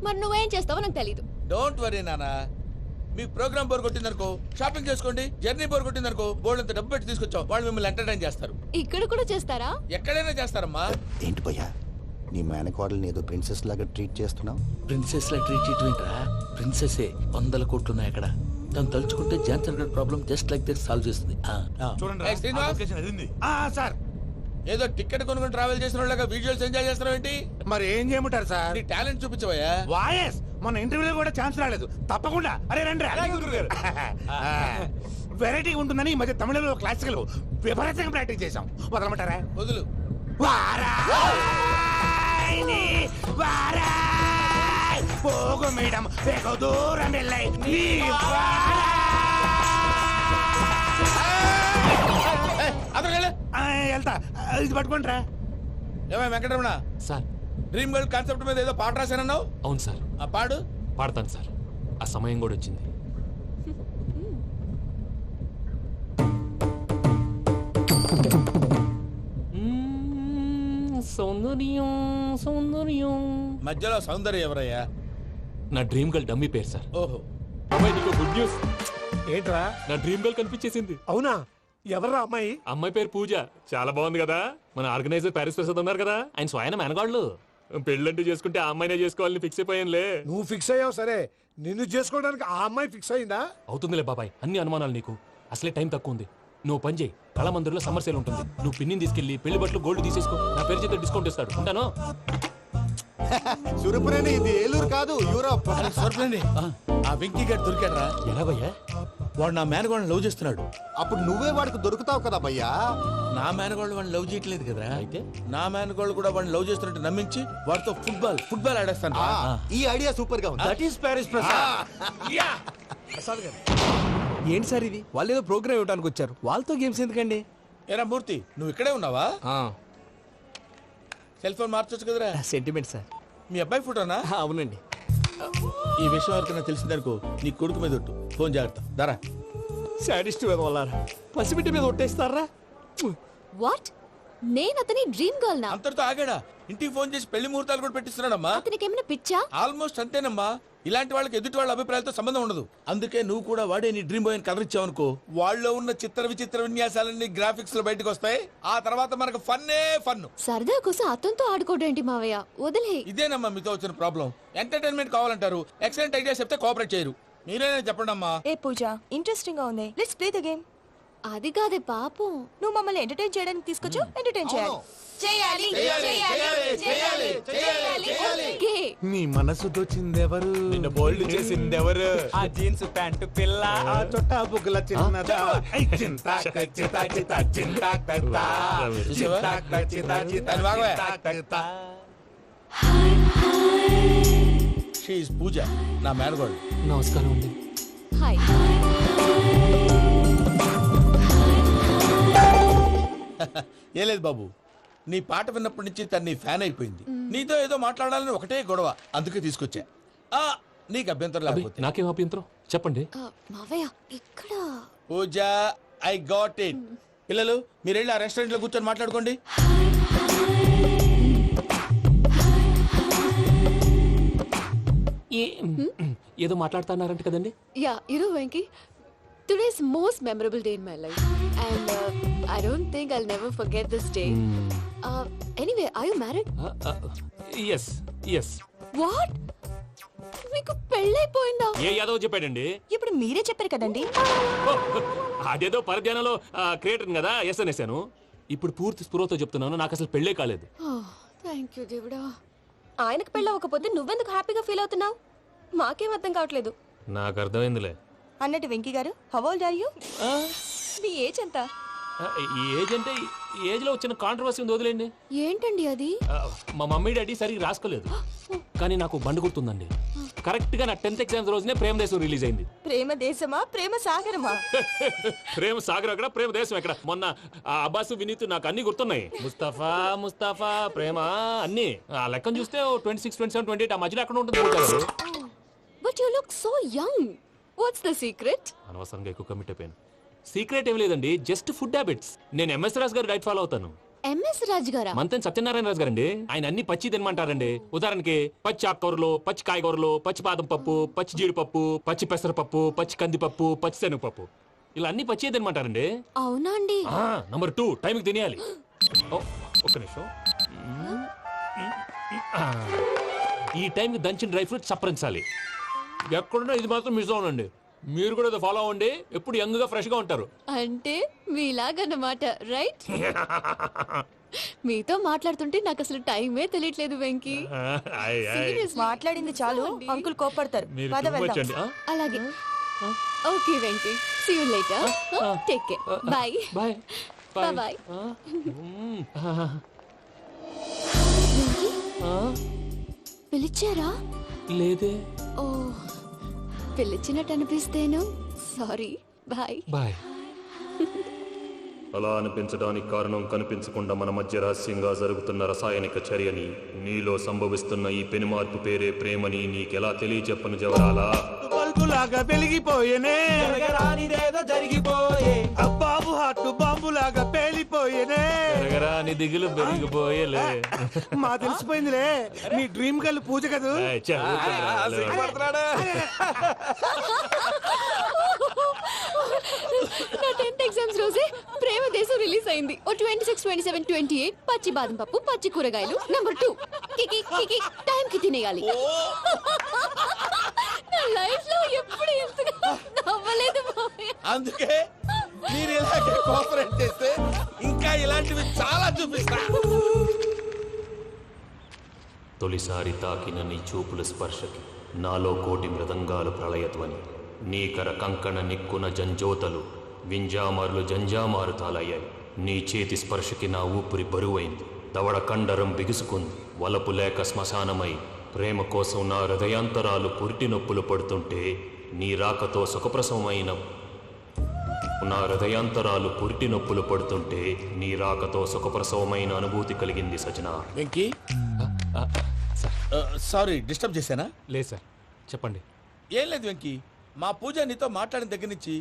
మరి నువ్వేం చేస్తావో నాకు తెలీదు. డోంట్ వరీ నానా, మీ ప్రోగ్రామ్ బోర్ కొట్టిందనుకో షాపింగ్ చేసుకోండి, జర్నీ బోర్ కొట్టిందనుకో బోర్డు అంత డబ్బు పెట్టి తీసుకొచ్చాం, వాళ్ళు మిమ్మల్ని ఎంటర్టైన్ చేస్తారు. ఇక్కడ కూడా చేస్తారా? ఎక్కడైనా చేస్తారమ్మా. ఏంటి భయ్యా, నీ మేనకోడల్ని ఏదో ప్రిన్సెస్ లాగా ట్రీట్ చేస్తున్నావు? ప్రిన్సెస్ లా ట్రీట్ చేయటం ఏంట్రా? ప్రిన్సెస్ 100 కోట్లు ఉన్నాయి అక్కడ. తను తలుచుకుంటే జాన్సన్ గడ్ problem just like that solve చేస్తుంది. Hey, శ్రీనివాస్. సార్ ఏదో టికెట్ కొనుక్కొని ట్రావెల్ చేసిన వాళ్ళగా విజువల్స్ ఎంజాయ్ చేస్తున్నావు ఏంటి? మరి ఏం చేయమంటారు సార్? నీ టాలెంట్ చూపించవయ్యా. వాయస్ మన ఇంటర్వ్యూలో కూడా ఛాన్స్ రాలేదు. తప్పకుండా అరే రండి. వెరైటీ ఉంటుందని ఈ మధ్య తమిళంలో క్లాసికల్ విపరీతంగా ప్రాక్టీస్ చేశాం. వదలమంటారా? వదులు. వారాయని వారాయ్ పోగు మేడం వెగు దూరం వెళ్ళై నీ వెళ్తా. ఇది పట్టుకుంటారా? ఏమై Venkataramana sir, dream girl concept మీద ఏదో పాట రాశానన్నావు. అవును సార్. ఆ పాడు. పాడతాను సార్, ఆ సమయం కూడా వచ్చింది. సౌందర్యం సౌందర్యం. మధ్యలో సౌందర్య ఎవరయ్యా? నా డ్రీమ్ గర్ల్ డమ్మీ పేరు సార్. ఓహో. అమ్మాయి నీకు గుడ్ న్యూస్. ఏంట్రా? నా డ్రీమ్ గర్ల్ కనిపించేసింది. అవునా? ఎవరా అమ్మాయి? అమ్మాయి పేరు పూజ. చాలా బాగుంది కదా. మన ఆర్గనైజర్ ప్యారిస్ ప్రసాద్ ఉన్నారు కదా, ఆయన స్వయం మెనగాళ్ళు. పెళ్ళంటూ చేసుకుంటే ఆ అమ్మాయినే చేసుకోవాలని ఫిక్స్ అయిపోయానులే. నువ్వు ఫిక్స్ అయ్యావు సరే, నిన్ను చేసుకోవడానికి ఆ అమ్మాయి ఫిక్స్ అయిందా? అవుతుందిలే బాబాయ్, అన్ని అనుమానాలు నీకు. అసలే టైం తక్కువ ఉంది. నువ్వు పని చేయి, కళమందిరంలో సమ్మర్ సేల్ ఉంటుంది. నువ్వు పిన్నిని తీసుకెళ్లి పెళ్లి బట్టలు గోల్డ్ తీసేసుకో. నా పేరు చేత డిస్కౌంట్ ఇస్తాడు. ఉంటాను. సురపురేని, ఇది ఏలూరు కాదు, యూరోప్. ఆ వెంకీ గారు దొరికాడరా? ఎలా భయ్యా? వాడు నా మేనగోళ్ళని లవ్ చేస్తున్నాడు. అప్పుడు నువ్వే వాడికి దొరుకుతావు కదా భయ్యా. నా మేనగోళ్ళు వాడిని లవ్ చేయట్లేదు కదా. అయితే నా మేనగోళ్ళు కూడా వాడిని లవ్ చేస్తున్నట్టు నమ్మించి వాడితో ఫుట్బాల్ ఆడేస్తాను. ఈ ఐడియా సూపర్ గా ఉంది. That is Paris Prasad. ఏంటి సార్ ఇది? వాళ్ళు ఏదో ప్రోగ్రామ్ ఇవ్వడానికి వచ్చారు, వాళ్ళతో గేమ్స్ ఎందుకండి? ఏరా మూర్తి, నువ్వు ఇక్కడే ఉన్నావా? సెల్ ఫోన్ మార్చొచ్చు కదరా. Sentiment sir. మీ అబ్బాయి ఫోటోనా? అవునండి. ఈ విషయం ఎవరికైనా తెలిసిందనుకో నీ కొడుకు మీద ఒట్టు. ఫోన్ జాగ్రత్త. దారా. సాడిస్ట్ మీద వాళ్ళారా? పసిబిడ్డ మీద ఒట్టేస్తారా? వాట్? నేను అతని డ్రీమ్ గర్ల్ నా? అంతటితో ఆగాడా? ఇంటికి ఫోన్ చేసి పెళ్లి ముహూర్తాలు కూడా పెట్టిస్తున్నాడమ్మా. అతనికి ఏమైనా పిచ్చా? ఆల్మోస్ట్ అంతేనమ్మా. ఇలాంటి వాళ్ళకి ఎదుటి వాళ్ళ అభిప్రాయాలతో సంబంధం ఉండదు. అందుకే నువ్వు కూడా వాడే నీ డ్రీమ్ బాయ్ కవర్ ఇచ్చావనుకో, వాళ్ళలో ఉన్న చిత్ర విచిత్ర విన్యాసాలన్నీ గ్రాఫిక్స్ లో బయటకు వస్తాయి. ఆ తర్వాత మనకు ఫన్నే ఫన్. సరదా కోసం అతనితో ఆడుకోవడేంటి మావయ్య? వదిలే. ఇదేనమ్మా మీతో వచ్చిన ప్రాబ్లం. ఎంటర్టైన్మెంట్ కావాలంటారు, ఎక్సలెంట్ ఐడియా చెప్తే కోఆపరేట్ చేయరు. మీరేనా చెప్పండి అమ్మా. ఏ పూజ, ఇంట్రెస్టింగ్ గా ఉంది. Let's play the game. అది కాదే పాపం. నువ్వు మమ్మల్ని ఎంటర్టైన్ చేయడానికి తీసుకొచ్చు. ఎంటర్టైన్ చేయాలి. ఓకే. నీ మనసు దోచిందెవరు? నిన్న బోల్డ్ చేసింది ఎవరు? ఆ జీన్స్ ప్యాంటు పిల్ల, ఆ చుట్టా బుగ్గల చిన్నదా. ఐ చింతా కచ్చితా చితా చింతా కత్తా. చింతా కచ్చితా చితా చింతా కత్తా. షీ ఇస్ పూజ, నా మేనగోడు. నమస్కారం అండి. హాయ్. ఏ లేదు బాబు, నీ పాట విన్నప్పటి నుంచి తను నీ ఫ్యాన్ అయిపోయింది. నీతో ఏదో మాట్లాడాలని ఒకటే గొడవ, అందుకే తీసుకొచ్చా. నీకు అభ్యంతరం అబ్బే, లేకపోతే. నాకేం అభ్యంతరం చెప్పండి. మావయ్య ఇక్కడ. పూజ, ఐ గాట్ ఇట్. పిల్లలు మీరు వెళ్ళి ఆ రెస్టారెంట్ లో కూర్చొని మాట్లాడుకోండి. ఏదో మాట్లాడుతున్నారంట కదండి. Yeah, Venky, today's most memorable day in my life, and I don't think I'll never forget this day. Anyway, are you married? Yes yes. What? మీకు పెళ్ళైపోయిందా? ఏ యాదవ్ చెప్పాడండి? ఇప్పుడు మీరే చెప్పారు కదండి. అదేదో పరధ్యానంలో క్రియేటర్ కదా ఎస్ అనేసాను. ఇప్పుడు పూర్తి స్పృహతో చెప్తున్నాను, నాకు అసలు పెళ్ళే కాలేదు. థ్యాంక్ యూ దేవుడా. ఆయనకు పెళ్ళవకపోతే నువ్వెందుకు హ్యాపీగా ఫీల్ అవుతున్నావు? మాకేం అర్థం కావట్లేదు. నాకు అర్థమైందిలే. అన్నట్టు Venky garu, how old are you? మీ ఏజ్ ఎంత? ఈ ఏజ్ అంటే ఏజ్ లో వచ్చిన కాంట్రవర్సీ ఉంది, వదిలేండి. ఏంటండి అది? మా మమ్మీ డాడీ సరిగ్గా రాసుకోలేదు, కానీ నాకు బండి గుర్తుందండి. కరెక్ట్ గా నా 10th ఎగ్జామ్స్ రోజునే ప్రేమ దేశం రిలీజ్ అయింది. ప్రేమ దేశమా ప్రేమ సాగరమా? ప్రేమ సాగర్ ఎక్కడ, ప్రేమ దేశం ఎక్కడ? మొన్న అబ్బాసు వినీత్ నాకు అన్ని గుర్తున్నాయి. ముస్తఫా ప్రేమ అన్ని ఆ లెక్కను చూస్తే 26, 27, 28 ఆ మధ్యలో ఎక్కడ ఉంటుంది. But you look so young. What's the secret? అనవసరంగా ఎక్కువ కమిట్ అయిపోయాను. సీక్రెట్ ఏం లేదండి, జస్ట్ ఫుడ్ హ్యాబిట్స్. నేను ఎంఎస్ రాజ్ గారు డైట్ ఫాలో అవుతాను. ఎంఎస్ రాజ్ గారా? మంతెన్ సత్యనారాయణ రాజు గారండి. ఆయన అన్ని పచ్చి తినమంటారండి. ఉదాహరణకి పచ్చి ఆకుకూరలు, పచ్చి కాయగూరలు, పచ్చి బాదం పప్పు, పచ్చి జీడిపప్పు, పచ్చి పెసరపప్పు, పచ్చి కందిపప్పు, పచ్చి శనగపప్పు, ఇలా అన్ని పచ్చి తినమంటారండి. అవునా అండి? నంబర్ 2 టైంకి తినేయాలి. ఒక్క నిమిషం. ఈ టైంకి దంచిన డ్రై ఫ్రూట్స్ సప్పరించాలి. ఎక్కడున్నా ఇది మాత్రం మిస్ అవునండి. మీరు కూడా ఫాలో అవ్వండి. ఎప్పుడు యంగ్ గా ఫ్రెష్ గా ఉంటారు. అంటే మీలాగన్నమాట, రైట్? మీతో మాట్లాడుతుంటే నాకు అసలు టైమే తెలియట్లేదు వెంకీ. Seriously. మాట్లాడింది చాలు, అంకుల్ కోపడతారు. మీరు పద too much వెళ్దాం. అండి. అలాగే. Okay Venky, see you later. Take care. Bye. Bye bye. పిలిచారా? లేదే. ఓ, పిలిచినట్టు అనిపిస్తేను. సారీ. బాయ్. బాయ్. అలా అనిపించడానికి కారణం కనిపించకుండా మన మధ్య రహస్యంగా జరుగుతున్న రసాయనిక చర్యని, నీలో సంభవిస్తున్న ఈ పెనుమార్పు పేరే ప్రేమని నీకెలా తెలియచెప్పను జవరాలా? బల్బులాగా వెలిగిపోయేనే, జరిగిపోయే బాబు హార్ట్ బాంబులాగా పేలిపోయేనే. నీ దిగులు పెరిగిపోయేలే. మా తెలిసిపోయిందిలే, నీ డ్రీమ్ గర్ల్ పూజ కదూ. నా 10th ఎగ్జామ్స్ రోజే ప్రేమ దేశం రిలీజ్ అయింది. ఓ 26, 27, 28 పచ్చి బాదం పప్పు, పచ్చి కూరగాయలు. నంబర్ 2 కికి కికి టైం కి తినేయాలి. నా లైఫ్ లో ఎప్పుడు ఇంతగా నవ్వలేదు మామయ్య. అందుకే మీరు ఇలాగే కోఆపరేట్ చేస్తే ఇంకా ఇలాంటివి చాలా చూపిస్తా. తొలిసారి తాకిన నీ చూపుల స్పర్శకి నాలో కోటి మృదంగాలు ప్రళయధ్వని, నీకర కంకణ నిక్కున జంజోతలు వింజామారులు జంజామారు తాలయ్యాయి. నీ చేతి స్పర్శకి నా ఊపిరి బరువైంది, దవడ కండరం బిగుసుకుంది. వలపు లేక శ్మశానమై ప్రేమ కోసం నా హృదయాంతరాలు పురిటి నొప్పులు పడుతుంటే, నీ రాకతో సుఖప్రసవమైన నా హృదయాంతరాలు పురిటి నొప్పులు పడుతుంటే నీ రాకతో సుఖప్రసవమైన అనుభూతి కలిగింది సజనా. వెంకీ, సారీ డిస్టర్బ్ చేశానా? లేదు సార్, చెప్పండి. ఏం లేదు వెంకీ, మా పూజ నీతో మాట్లాడిన దగ్గర నుంచి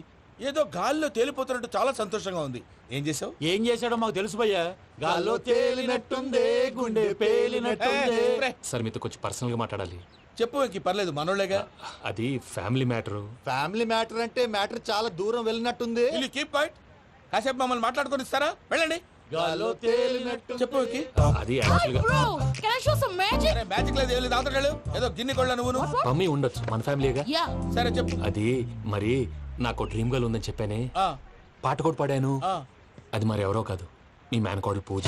ఏదో గాల్లో తేలిపోతున్నట్టు చాలా సంతోషంగా ఉంది. ఏం చేసావు? ఏం చేశాడో మాకు తెలుసు భయ్యా. గాల్లో తేలినట్టుందే, గుండె పేలినట్టుందే. సార్ మీతో కొంచెం పర్సనల్ గా మాట్లాడాలి. చెప్పు వెంకీ, పర్లేదు, మనోళ్ళేగా. అది ఫ్యామిలీ మ్యాటరు. ఫ్యామిలీ మ్యాటర్ అంటే మ్యాటర్ చాలా దూరం వెళ్ళినట్టుంది. Keep point. కాసేపు మమ్మల్ని మాట్లాడుకొని ఇస్తారా? వెళ్ళండి. గాల్లో తేలినట్టు చెప్పు వెంకీ. అది యాక్చువల్గా మ్యాజిక్ లేదు, ఏం లేదు, ఆతడాడు ఏదో గిన్నె కొళ్ళ నువ్వు. మమ్మీ ఉండొచ్చు, మన ఫ్యామిలీగా. సరే చెప్పు. అది మరి నాకు డ్రీమ్ గర్ల్ ఉందని చెప్పానే, ఆ, పాట కూడా పాడాను. ఆ. అది మరి ఎవరో కాదు, మీ మేనకోడలు పూజ.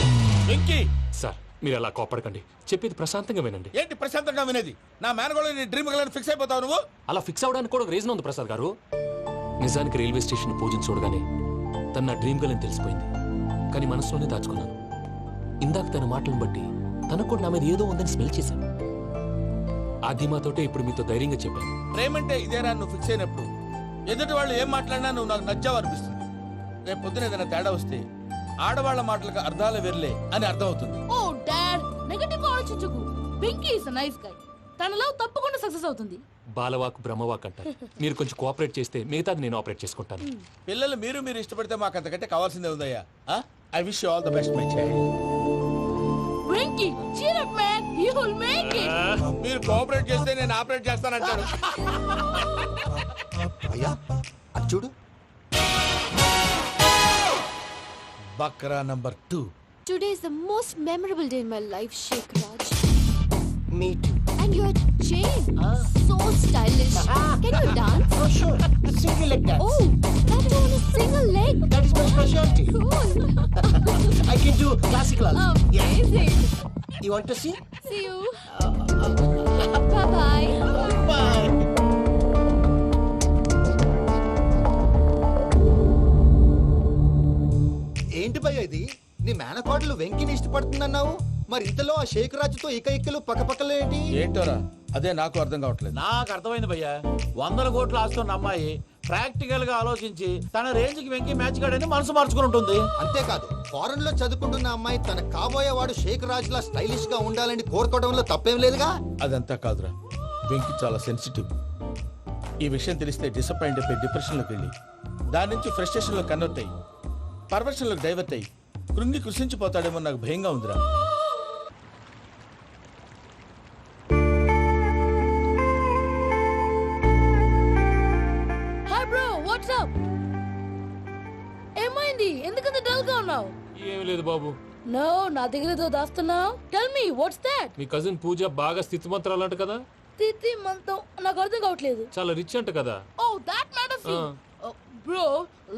వెంకీ, సార్ మీరు అలా కోపడకండి, చెప్పేది ప్రశాంతంగా వినండి. ఏంటి ప్రశాంతంగా వినేది? నా మేనగోళ నీ డ్రీమ్ గర్ల్ ఫిక్స్ అయిపోతావు నువ్వు. అలా ఫిక్స్ అవడానికి కూడా ఒక రీజన్ ఉంది ప్రసాద్ గారు. నిజానికి రైల్వే స్టేషన్ పూజను చూడగానే తన నా డ్రీమ్ గర్ల్ అని తెలిసిపోయింది. కానీ మనసులోనే దాచుకున్నాను. ఇందాక తన మాటలను బట్టి తనకు కూడా నా మీద ఏదో ఉందని స్మెల్ చేశాను. ఆ ధీమాతోటే ఇప్పుడు మీతో ధైర్యంగా చెప్పాను. ప్రేమంటే ఇదేరా నువ్వు ఫిక్స్ అయినప్పుడు ఎదుటి వాళ్ళు ఏం మాట్లాడినా నువ్వు నాకు నచ్చావు అనిపిస్తుంది. రేపు పొద్దున ఏదైనా తేడా వస్తే ఆడవాళ్ల మాటలకు అర్థాలు వెర్లే అని అర్థం అవుతుంది. ఓ డాడ్, నెగటివ్ ఆలోచించకు. Venky is a nice guy. తన లవ్ తప్పకుండా సక్సెస్ అవుతుంది. బాలవాక్ బ్రహ్మవాక్ అంటారు. మీరు కొంచెం కోఆపరేట్ చేస్తే మిగతాది నేను ఆపరేట్ చేసుకుంటాను. పిల్లలు మీరు ఇష్టపడితే మాకు అంతకంటే కావాల్సిందే ఉందయ్యా. I wish you all the best my child. Venky cheer up man, you will make it. మీరు కోఆపరేట్ చేస్తే నేను ఆపరేట్ చేస్తానంటాడు. అయ్యా అది చూడు. Bakra number 2. Today is the most memorable day in my life, Sheikh Raj. Me too. And your chain, so stylish. Can you dance? Oh sure. Single leg dance. Oh, that is on a single leg. That is my specialty. Cool. I can do classical also. Amazing. You want to see? See you. Bye-bye. Bye. ఏంటి భయ్య ఇది? నీ మేనకోడలు వెంకిని ఇష్టపడుతుందన్నావు, మరి ఇంతలో ఆ షేక్ రాజుతో ఇక్కలు పక్కపక్కలు ఏంటి? ఏంటోరా, అదే నాకు అర్థం కావట్లేదు. నాకు అర్థమైంది భయ్యా. 100 కోట్లు ఆస్తున్న అమ్మాయి ప్రాక్టికల్ గా ఆలోచించి తన రేంజ్ కి వెంకి మ్యాచ్ కాడని మనసు మార్చుకుని ఉంటుంది. అంతేకాదు, ఫారెన్ లో చదువుకుంటున్న అమ్మాయి తన కాబోయేవాడు షేక్ రాజ్ లా స్టైలిష్ గా ఉండాలని కోరుకోవడంలో తప్పేం లేదుగా. అదంతా కాదురా, వెంకి చాలా సెన్సిటివ్. ఈ విషయం తెలిస్తే డిసప్పాయింట్ అయిపోయి డిప్రెషన్లోకి వెళ్ళి దాని నుంచి ఫ్రస్ట్రేషన్లో కన్వర్ట్ అయ్యి పర్వర్షన్లోకి డైవర్ట్ అయ్యి కృంగి కృషించిపోతాడేమో నాకు భయంగా ఉందిరా. హాయ్ బ్రో వాట్సాప్ ఏమైంది ఎందుకంత డల్ గా ఉన్నావు? ఏమీ లేదు బాబు. నో నా దగ్గర ఏదో దాస్తున్నావు. Tell me what's that? మీ కజిన్ పూజ బాగా స్థితిమంతరాలు అంట కదా. తిత్తి మంతం నాకు అర్థం కావట్లేదు. చాలా రిచ్ అంట కదా. Oh that matter see bro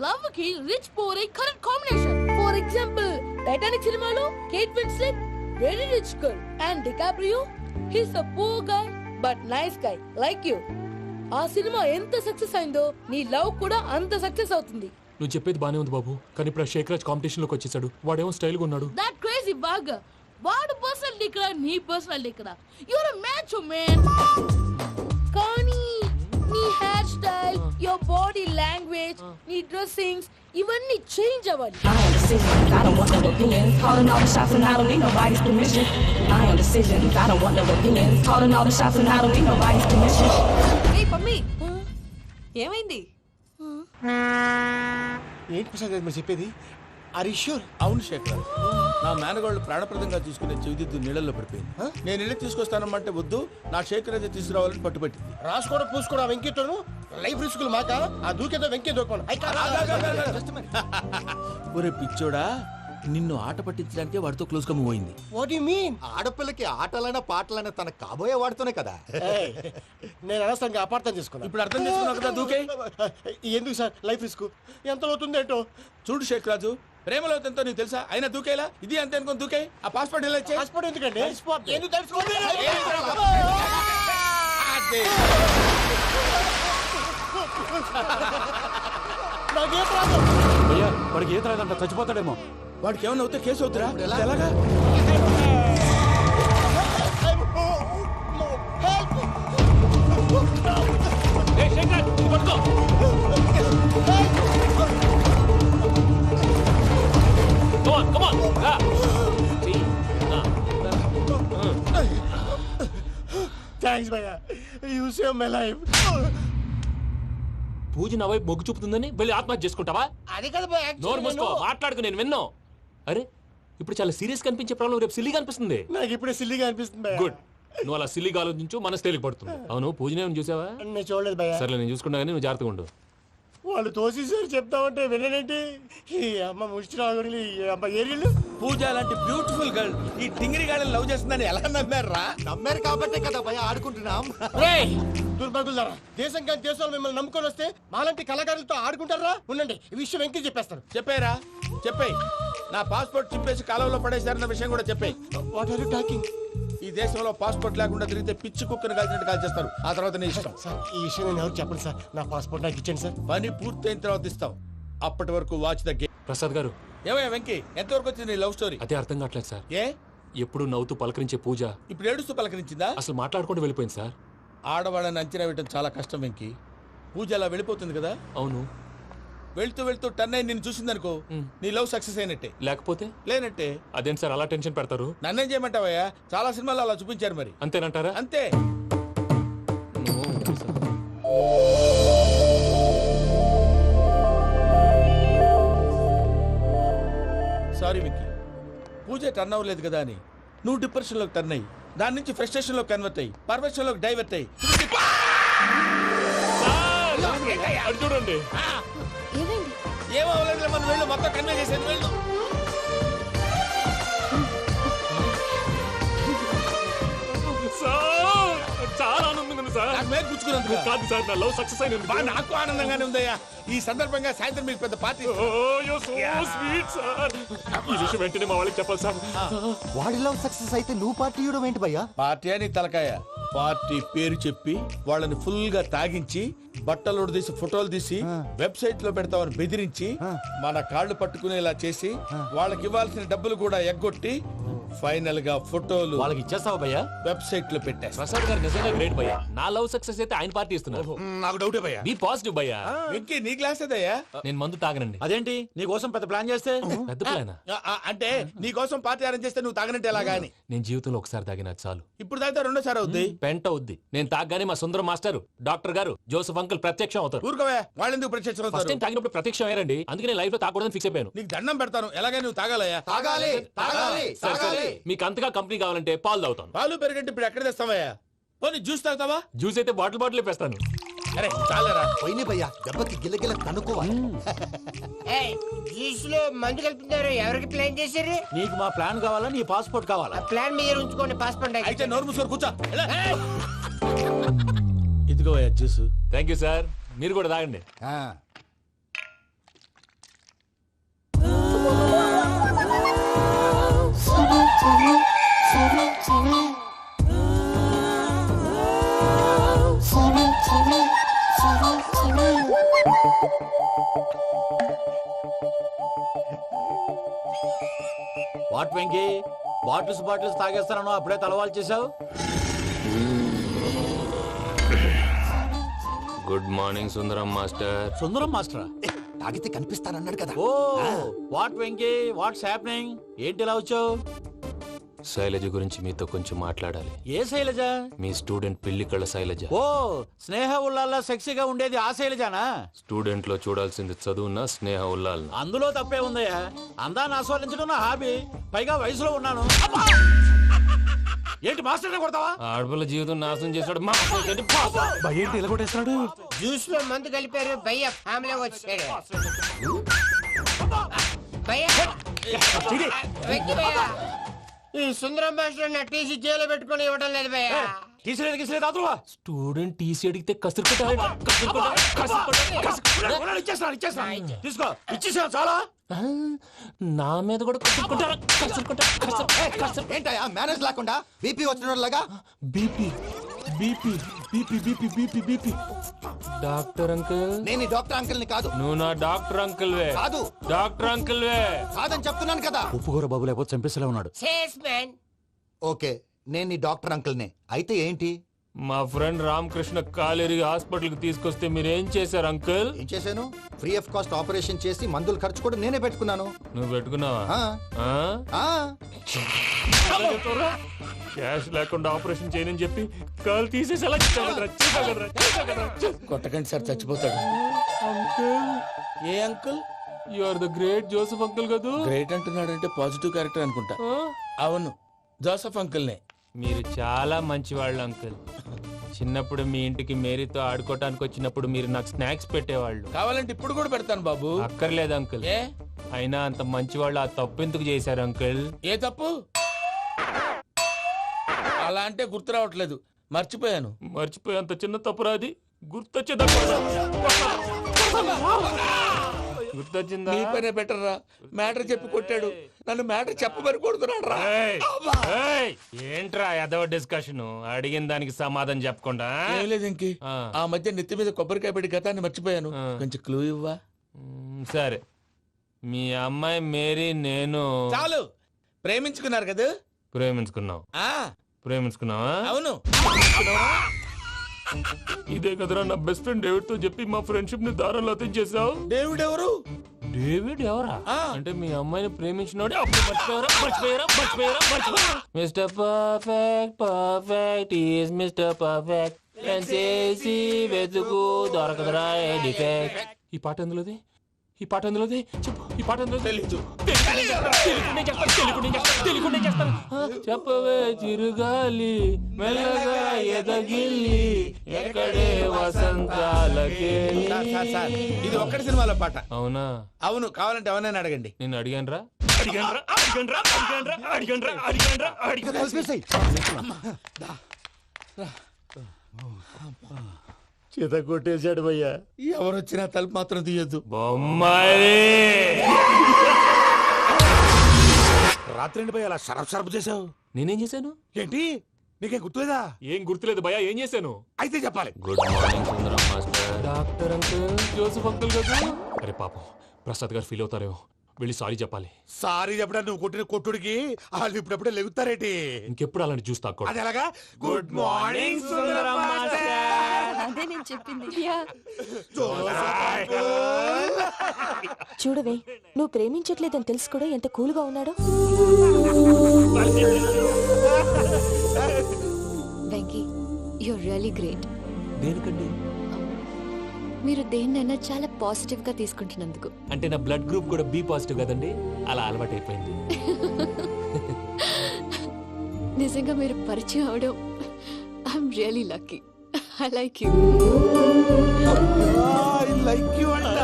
love కి rich poor a correct combination. For example Titanic సినిమాలో Kate Winslet very rich girl and DiCaprio he's a poor guy but nice guy like you. ఆ సినిమా ఎంత success అయిందో నీ love కూడా అంత success అవుతుంది. నువ్వు చెప్పేది బానే ఉంది బాబు, కానీ ఇప్పుడు శేఖర్ రాజ్ కాంపిటీషన్ లోకి వచ్చేసాడు. వాడేమో స్టైల్ గా ఉన్నాడు. దట్ క్రేజీ బాగ్ వాడు పర్సనల్ ఇక్కడ నీ పర్సనల్ ఇక్కడ you are a match man. కానీ నీ hair style your body language నీ డ్రెస్సింగ్స్ ఇవన్నీ చేంజ్ అవ్వాలి. I am decisions. I don't want no opinions. Calling all the shots and I don't need nobody's permission. I am decisions. I don't want no opinions. Calling all the shots and I don't need nobody's permission. ఏ పమ్మి ఏమైంది? ఏంటి ప్రసాద్ గారు మీరు చెప్పేది? Are you sure? అవును శేఖర్, నా మేనగాళ్ళు ప్రాణప్రదంగా చూసుకునే చెవిదిద్దు నీళ్ళల్లో పడిపోయింది. నేను ఇల్లు తీసుకొస్తానమ్మంటే వద్దు, నా శేఖర్ అయితే తీసుకురావాలని పట్టుబట్టింది. రాసుకోవడం పూసుకోవడం వెంకీతోను లైఫ్ రిస్కులు మాక ఆ దూకేదో వెంకీ దూకోను. ఒరే పిచ్చోడా, నిన్ను ఆట పట్టించడానికే వాడితో క్లోజ్ గా మూవ్ అయింది. What you mean? ఆడపిల్లకి ఆటలైనా పాటలైనా తన కాబోయే వాడుతూనే కదా. నేను అనవసరంగా అపార్థం చేసుకున్నాను. ఇప్పుడు అర్థం చేసుకున్నావు కదా దూకే. ఎందుకు సార్ లైఫ్ రిస్క్ ఎంత అవుతుంది ఏంటో? చూడు శేఖర్ రాజు, ప్రేమలో ఎంతో నీకు తెలుసా? అయినా దూకేలా ఇది అంతే అనుకుని దూకే. ఆ పాస్పోర్ట్ ఎలా ఇచ్చే? పాస్పోర్ట్ ఎందుకండి? ఎందుకు తెలుసుకోండి? నాకేం ప్రాబ్లం? అయ్యా వాడికి ఈత రాదంట, చచ్చిపోతాడేమో. వాడికి ఏమన్నా అవుతే కేసు అవుతురా? ఎలాగా? థ్యాంక్స్ భయ్యా, యు సేవ్ మై లైఫ్. పూజ నా వైపు మొగ్గు చూపుతుందని వెళ్ళి ఆత్మహత్య చేసుకుంటావా? అది కదా భయ్యా, నోరు మూసుకో, మాట్లాడుకు, నేను విన్నో. అరే ఇప్పుడు చాలా సీరియస్ కనిపించే ప్రాబ్లం రేపు సిల్లీగా అనిపిస్తుంది. నాకు ఇప్పుడే సిల్లీగా అనిపిస్తుంది భయ్యా. గుడ్, నువ్వు అలా సిల్లీగా ఆలోచించు, మనసు తేలిక పడుతుంది. అవును పూజనే చూసావా? నేను చూడలేదు భయ్యా. సరే నేను చూసుకుంటా కానీ నువ్వు జాగ్రత్తగా ఉండు. వాళ్ళు తోసేసారు చెప్తామంటే విననేంటి? ఈ అమ్మ ముష్టి రాగుడి అమ్మ ఏరియలు. పూజ లాంటి బ్యూటిఫుల్ గర్ల్ ఈ టింగిరి గాళ్ళని లవ్ చేస్తుందని ఎలా నమ్మారా? నమ్మారు కాబట్టే కదా భయ ఆడుకుంటున్నాం. దుర్భగులారా, దేశం కానీ దేశాలు మిమ్మల్ని నమ్ముకొని వస్తే మాలాంటి కళాకారులతో ఆడుకుంటారా? ఉండండి, ఈ విషయం వెంకీ చెప్పేస్తాను. చెప్పారా? చెప్పేయ్. నా పాస్పోర్ట్ చింపేసి కాలంలో పడేశారన్న విషయం కూడా చెప్పేయ్. What are you talking? ఈ దేశంలో పాస్పోర్ట్ లేకుండా తిరిగితే పిచ్చి కుక్కను కాల్చినట్టు కాల్చేస్తారు. ఆ తర్వాత నీ ఇష్టం. సార్ ఈ విషయం నేను ఎవరు చెప్పండి సార్. నా పాస్పోర్ట్ నాకు ఇచ్చేయండి సార్. పని పూర్తయిన తర్వాత ఇస్తాం. అప్పటి వరకు వాచ్ ద గేమ్. ప్రసాద్ గారు, ఏమయ్యా వెంకీ, ఎంతవరకు వచ్చింది నీ లవ్ స్టోరీ? అదే అర్థం కావట్లేదు సార్. ఏ ఎప్పుడు నవ్వుతూ పలకరించే పూజ ఇప్పుడు ఏడుస్తూ పలకరించిందా? అసలు మాట్లాడుకుంటూ వెళ్ళిపోయింది సార్. ఆడవాళ్ళని అంచనా వేయడం చాలా కష్టం వెంకీ. పూజ అలా వెళ్ళిపోతుంది కదా. అవును, వెళ్తూ వెళ్తూ టర్న్ అయి నిన్ను చూసిందనుకో, నీ లవ్ సక్సెస్ అయినట్టే. లేకపోతే లేనట్టే. అదేం సార్ అలా టెన్షన్ పెడతారు? నన్నేం చేయమంటావయ్యా? చాలా సినిమాలు అలా చూపించారు మరి. అంతేనంటారా? అంతే. సారీ మిక్కీ, పూజ టర్న్ అవ్వలేదు కదా అని నువ్వు డిప్రెషన్ లోకి టర్న్ అయ్యి దాని నుంచి ఫ్రస్ట్రేషన్ లోకి కన్వర్ట్ అయ్యి పర్వర్షన్ లోకి డైవర్ట్ అయ్యి చూడండి. ఏమైంది? ఏమవ్వలేదు, మనం వెళ్ళు, మొత్తం కన్వే చేసేది వెళ్ళు. చాలా ఆనందంగా ఉంది సార్. నాకు మీద గుచ్చుకున్నందుకు కాదు సార్, నా లవ్ సక్సెస్ అయినందుకు. బా, నాకు ఆనందంగానే ఉందయ్యా. ఈ సందర్భంగా సాయంత్రం మీకు పెద్ద పార్టీ. Sweet sir. ఈ విషయం వెంటనే మా వాళ్ళకి చెప్పాలి సార్. వాడి లవ్ సక్సెస్ అయితే నువ్వు పార్టీ ఇవ్వడం ఏంటి భయ్యా? పార్టీ అని తలకాయ. పార్టీ పేరు చెప్పి వాళ్ళని ఫుల్ గా తాగించి బట్టలు తీసి ఫోటోలు తీసి వెబ్సైట్ లో పెడతామని బెదిరించి మన కాళ్ళు పట్టుకునేలా చేసి వాళ్ళకి ఇవ్వాల్సిన డబ్బులు కూడా ఎగ్గొట్టి ఫైనల్ గా ఫోటోలు వాళ్ళకి ఇచ్చేస్తావా భయ్యా? వెబ్సైట్ లో పెట్టేస్తా. ప్రసాద్ గారు నిజంగా గ్రేట్ భయ్యా. నా లవ్ సక్సెస్ అయితే ఆయన పార్టీ ఇస్తున్నారు. నాకు డౌటే భయ్యా. బీ పాజిటివ్ భయ్యా. వెంకీ నీ క్లాస్ అదయ్యా? నేను మందు తాగనండి. అదేంటి నీ కోసం పెద్ద ప్లాన్ చేస్తే? పెద్ద ప్లానా? అంటే నీ కోసం పార్టీ అరేంజ్ చేస్తే నువ్వు తాగనంటే ఎలాగా అని. నేను జీవితంలో ఒకసారి తాగినా చాలు. ఇప్పుడు తాగితే రెండోసారి అవుద్ది. పెంట అవుద్ది. నేను తాగగానే మా సుందరం మాస్టర్, డాక్టర్ గారు, జోసెఫ్ అంకుల్ ప్రత్యక్షం అవుతారు. ఊరుకోవే, వాళ్ళు ఎందుకు ప్రత్యక్షం ఫస్ట్ అవుతారు? టైం తాగినప్పుడు ప్రత్యక్షం అయ్యారండి. అందుకే నేను లైఫ్ లో తాగకూడదని ఫిక్స్ అయిపోయాను. నీకు దండం పెడతాను, ఎలాగే నువ్వు తాగాలయ్యా. తాగాలి తాగాలి సరే, సరే. తాగాలి. మీకు అంతగా కంపెనీ కావాలంటే పాలు తాగుతాను. పాలు పెరిగంటే ఇప్పుడు ఎక్కడ తెస్తావయ్యా? పోనీ జ్యూస్ తాగుతావా? జ్యూస్ అయితే బాటిల్ వేస్తాను. అరే చాలరా. పోయినే భయ్యా, దెబ్బకి గిల్లగిల్ల కనుక్కోవాలి. జ్యూస్ లో మందు కలుపుతున్నారు. ఎవరికి ప్లాన్ చేశారు? నీకు మా ప్లాన్ కావాలా, నీ పాస్పోర్ట్ కావాలా? ప్లాన్ మీరు ఉంచుకోండి, పాస్పోర్ట్ అయితే నోరు మూసుకొని కూర్చో. ఇదిగో జ్యూస్. Thank you sir. మీరు కూడా తాగండి. వాట్ వెంకీ, బాటిల్స్ తాగేస్తాను అప్పుడే తలవాలు చేసావు. Good morning Sundaram master. Sundaram మాస్టరా? తాగితే కనిపిస్తానన్నాడు కదా. Oh what Venky, what's happening? ఏంటి ఇలా వచ్చావు? శైలజ గురించి మీతో కొంచెం మాట్లాడాలి. ఏ శైలజ? మీ స్టూడెంట్ పిల్లి కళ్ళ శైలజ. ఓ స్నేహ ఉల్లాల్లో సెక్సీగా ఉండేది ఆ శైలజానా? స్టూడెంట్ లో చూడాల్సింది చదువున్న స్నేహ ఉల్లాల్. అందులో తప్పే ఉందయ్యా. అందాన్ని ఆస్వాదించడం నా హాబీ. పైగా వయసులో ఉన్నాను. ఏంటి మాస్టర్ కొడతావా? ఆడపిల్ల జీవితం నాశనం చేశాడు. ఏంటి ఇలా కొట్టేస్తున్నాడు? జ్యూస్ లో మందు కలిపారు. భయ్య ఫ్యామిలీ వచ్చాడు. భయ్య వెక్కి భయ్య, ఈ సుందరం భాష నా టీసీ జైల్లో పెట్టుకుని ఇవ్వడం లేదు భయ్య. తీసిలేదు. స్టూడెంట్ టీసీ అడిగితే కసురు తీసుకో, ఇచ్చేసా చాలా. నా మీద కూడా ఏంటయ్యా మేనేజ్ లేకుండా బీపీ వచ్చిన లాగా? BP BP BP BP BP BP. Doctor uncle, నేను ఈ డాక్టర్ అంకుల్ ని కాదు. నువ్వు నా డాక్టర్ అంకుల్ వే. కాదు. డాక్టర్ అంకుల్ వే కాదని చెప్తున్నాను కదా. ఉప్పుకూర బాబు లేకపోతే చంపేసేలా ఉన్నాడు. Sales man. ఓకే, నేను ఈ డాక్టర్ అంకుల్ నే. అయితే ఏంటి? మా ఫ్రెండ్ రామకృష్ణ కాలేరి హాస్పిటల్ కి తీసుకొస్తే మీరేం చేశారు అంకుల్? ఏం చేశాను? ఫ్రీ ఆఫ్ కాస్ట్ ఆపరేషన్ చేసి మందులు ఖర్చు కూడా నేనే పెట్టుకున్నాను. నువ్వు పెట్టుకున్నావా? ఆ, ఆ? ఆ. క్యాష్ లేకుండా ఆపరేషన్ చేయనని చెప్పి కాల్ తీసేసి అలా కొట్టకండి సార్, చచ్చిపోతాడు. ఏ uncle? You are the great Joseph uncle కదా. గ్రేట్ అంటున్నాడంటే పాజిటివ్ క్యారెక్టర్ అనుకుంటా. అవును, జోసెఫ్ అంకుల్నే. మీరు చాలా మంచివాళ్ళు అంకుల్. చిన్నప్పుడు మీ ఇంటికి మేరీతో ఆడుకోవటానికి వచ్చినప్పుడు మీరు నాకు స్నాక్స్ పెట్టేవాళ్ళు. కావాలంటే ఇప్పుడు కూడా పెడతాను బాబు. అక్కర్లేదు అంకుల్. ఏ? అయినా అంత మంచివాళ్ళు ఆ తప్పు ఎందుకు చేశారు అంకుల్? ఏ తప్పు? అలా అంటే గుర్తు రావట్లేదు, మర్చిపోయాను. మర్చిపోయి అంత చిన్న తప్పురాది గుర్తొచ్చే గుర్తొచ్చిందా? నీ పనే బెటర్ రా. మ్యాటర్ చెప్పి కొట్టాడు, నన్ను మ్యాటర్ చెప్పమని కొడుతున్నాడు రా. ఏంట్రా ఎదవ డిస్కషన్? అడిగిన దానికి సమాధానం చెప్పకుండా. ఏం లేదు ఇంకి, ఆ మధ్య నెత్తి మీద కొబ్బరికాయ పెట్టి గతాన్ని మర్చిపోయాను. కొంచెం క్లూ ఇవ్వా? సరే, మీ అమ్మాయి మేరీ నేను చాలు. ప్రేమించుకున్నారు కదా? ప్రేమించుకున్నావు. ప్రేమించుకున్నావా? అవును. ఇదే కదరా నా బెస్ట్ ఫ్రెండ్ డేవిడ్ తో చెప్పి మా ఫ్రెండ్షిప్ ని దారంలో అతించేసావు. డేవిడ్ ఎవరు? డేవిడ్ ఎవరా? అంటే మీ అమ్మాయిని ప్రేమించినోడే అప్పుడు మర్చిపోయారా? Mister perfect perfect is mister perfect చేసి వెతుకు దొరకదురా డిఫెక్ట్. ఈ పాట ఎందులోది? ఈ పాట ఎందులోది? చెప్పు. ఈ పాట ఎందులో? తెలీదు. చెప్పవే చిరుగాలి మెల్లగా ఎదగిల్లి ఎక్కడే వసంతాలకే. ఇది ఒక్కటి సినిమాలో పాట. అవునా? అవును. కావాలంటే ఎవరైనా అడగండి. నేను అడిగాను రా. చేత కొట్టేశాడు భయ్యా. ఎవరు వచ్చినా తలుపు మాత్రం తీయద్దు. బొమ్మాయి రాత్రి భయ్య అలా సరఫ్ చేసావు. నేనేం చేశాను? ఏంటి నీకేం గుర్తులేదా? ఏం గుర్తులేదు భయ్యా. ఏం చేశాను? అయితే చెప్పాలి. Good morning Sundaram master. Doctor uncle, Joseph uncle కదా. అరే పాపం, ప్రసాద్ గారు ఫీల్ అవుతారేమో. వెళ్ళి సారీ చెప్పాలి. సారీ చెప్పడా నువ్వు కొట్టిన కొట్టుడికి వాళ్ళు ఇప్పుడప్పుడే లెగుతారేటి? ఇంకెప్పుడు అలాంటి జ్యూస్ తాక్కూడదు. అది ఎలాగా? Good morning Sundaram master. అదే నేను చెప్పింది. చూడవే, నువ్వు ప్రేమించట్లేదని తెలుసు కూడా ఎంత కూల్గా ఉన్నాడో. Venky, you're really great. దేనికండి? మీరు దేన్నైనా చాలా పాజిటివ్ గా తీసుకుంటున్నందుకు. అంటే నా బ్లడ్ గ్రూప్ కూడా బి పాజిటివ్ కదండి, అలా అలవాటు అయిపోయింది. నిజంగా మీరు పరిచయం అవడం I'm really lucky. I like you. I like you అంట.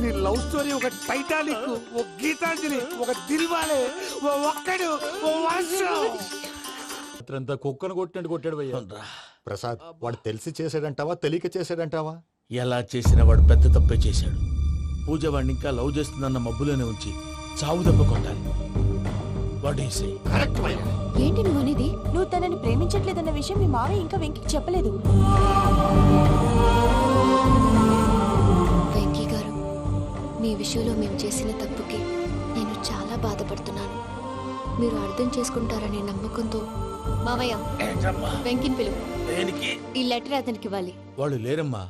నీ లవ్ స్టోరీ ఒక టైటానిక్, ఒక గీతాంజలి, ఒక దిల్వాలే, ఓ ఒక్కడు, ఓ వర్షం. అంతా కుక్కను కొట్టినట్టు కొట్టాడు భయ్యా. ప్రసాద్, వాడు తెలిసి చేసాడంటావా తెలియక చేసాడంటావా? ఎలా చేసినా వాడు పెద్ద తప్పే చేశాడు. పూజ వాడిని ఇంకా లవ్ చేస్తుందన్న మబ్బులోనే ఉంచి చావు దెబ్బ కొట్టాలి. What you say? కరెక్ట్ భయ్యా. ఏంటి నువ్వు అనేది? నువ్వు తనని ప్రేమించట్లేదన్న విషయం మీ మావయ్య ఇంకా వెంకికి చెప్పలేదు. వెంకీ గారు, మీ విషయంలో మేము చేసిన తప్పుకి నేను చాలా బాధపడుతున్నాను. మీరు అర్థం చేసుకుంటారనే నమ్మకంతో మావయ్య వెంకిని పిలువు. దేనికి? ఈ లెటర్ అతనికి ఇవ్వాలి. వాళ్ళు లేరమ్మా,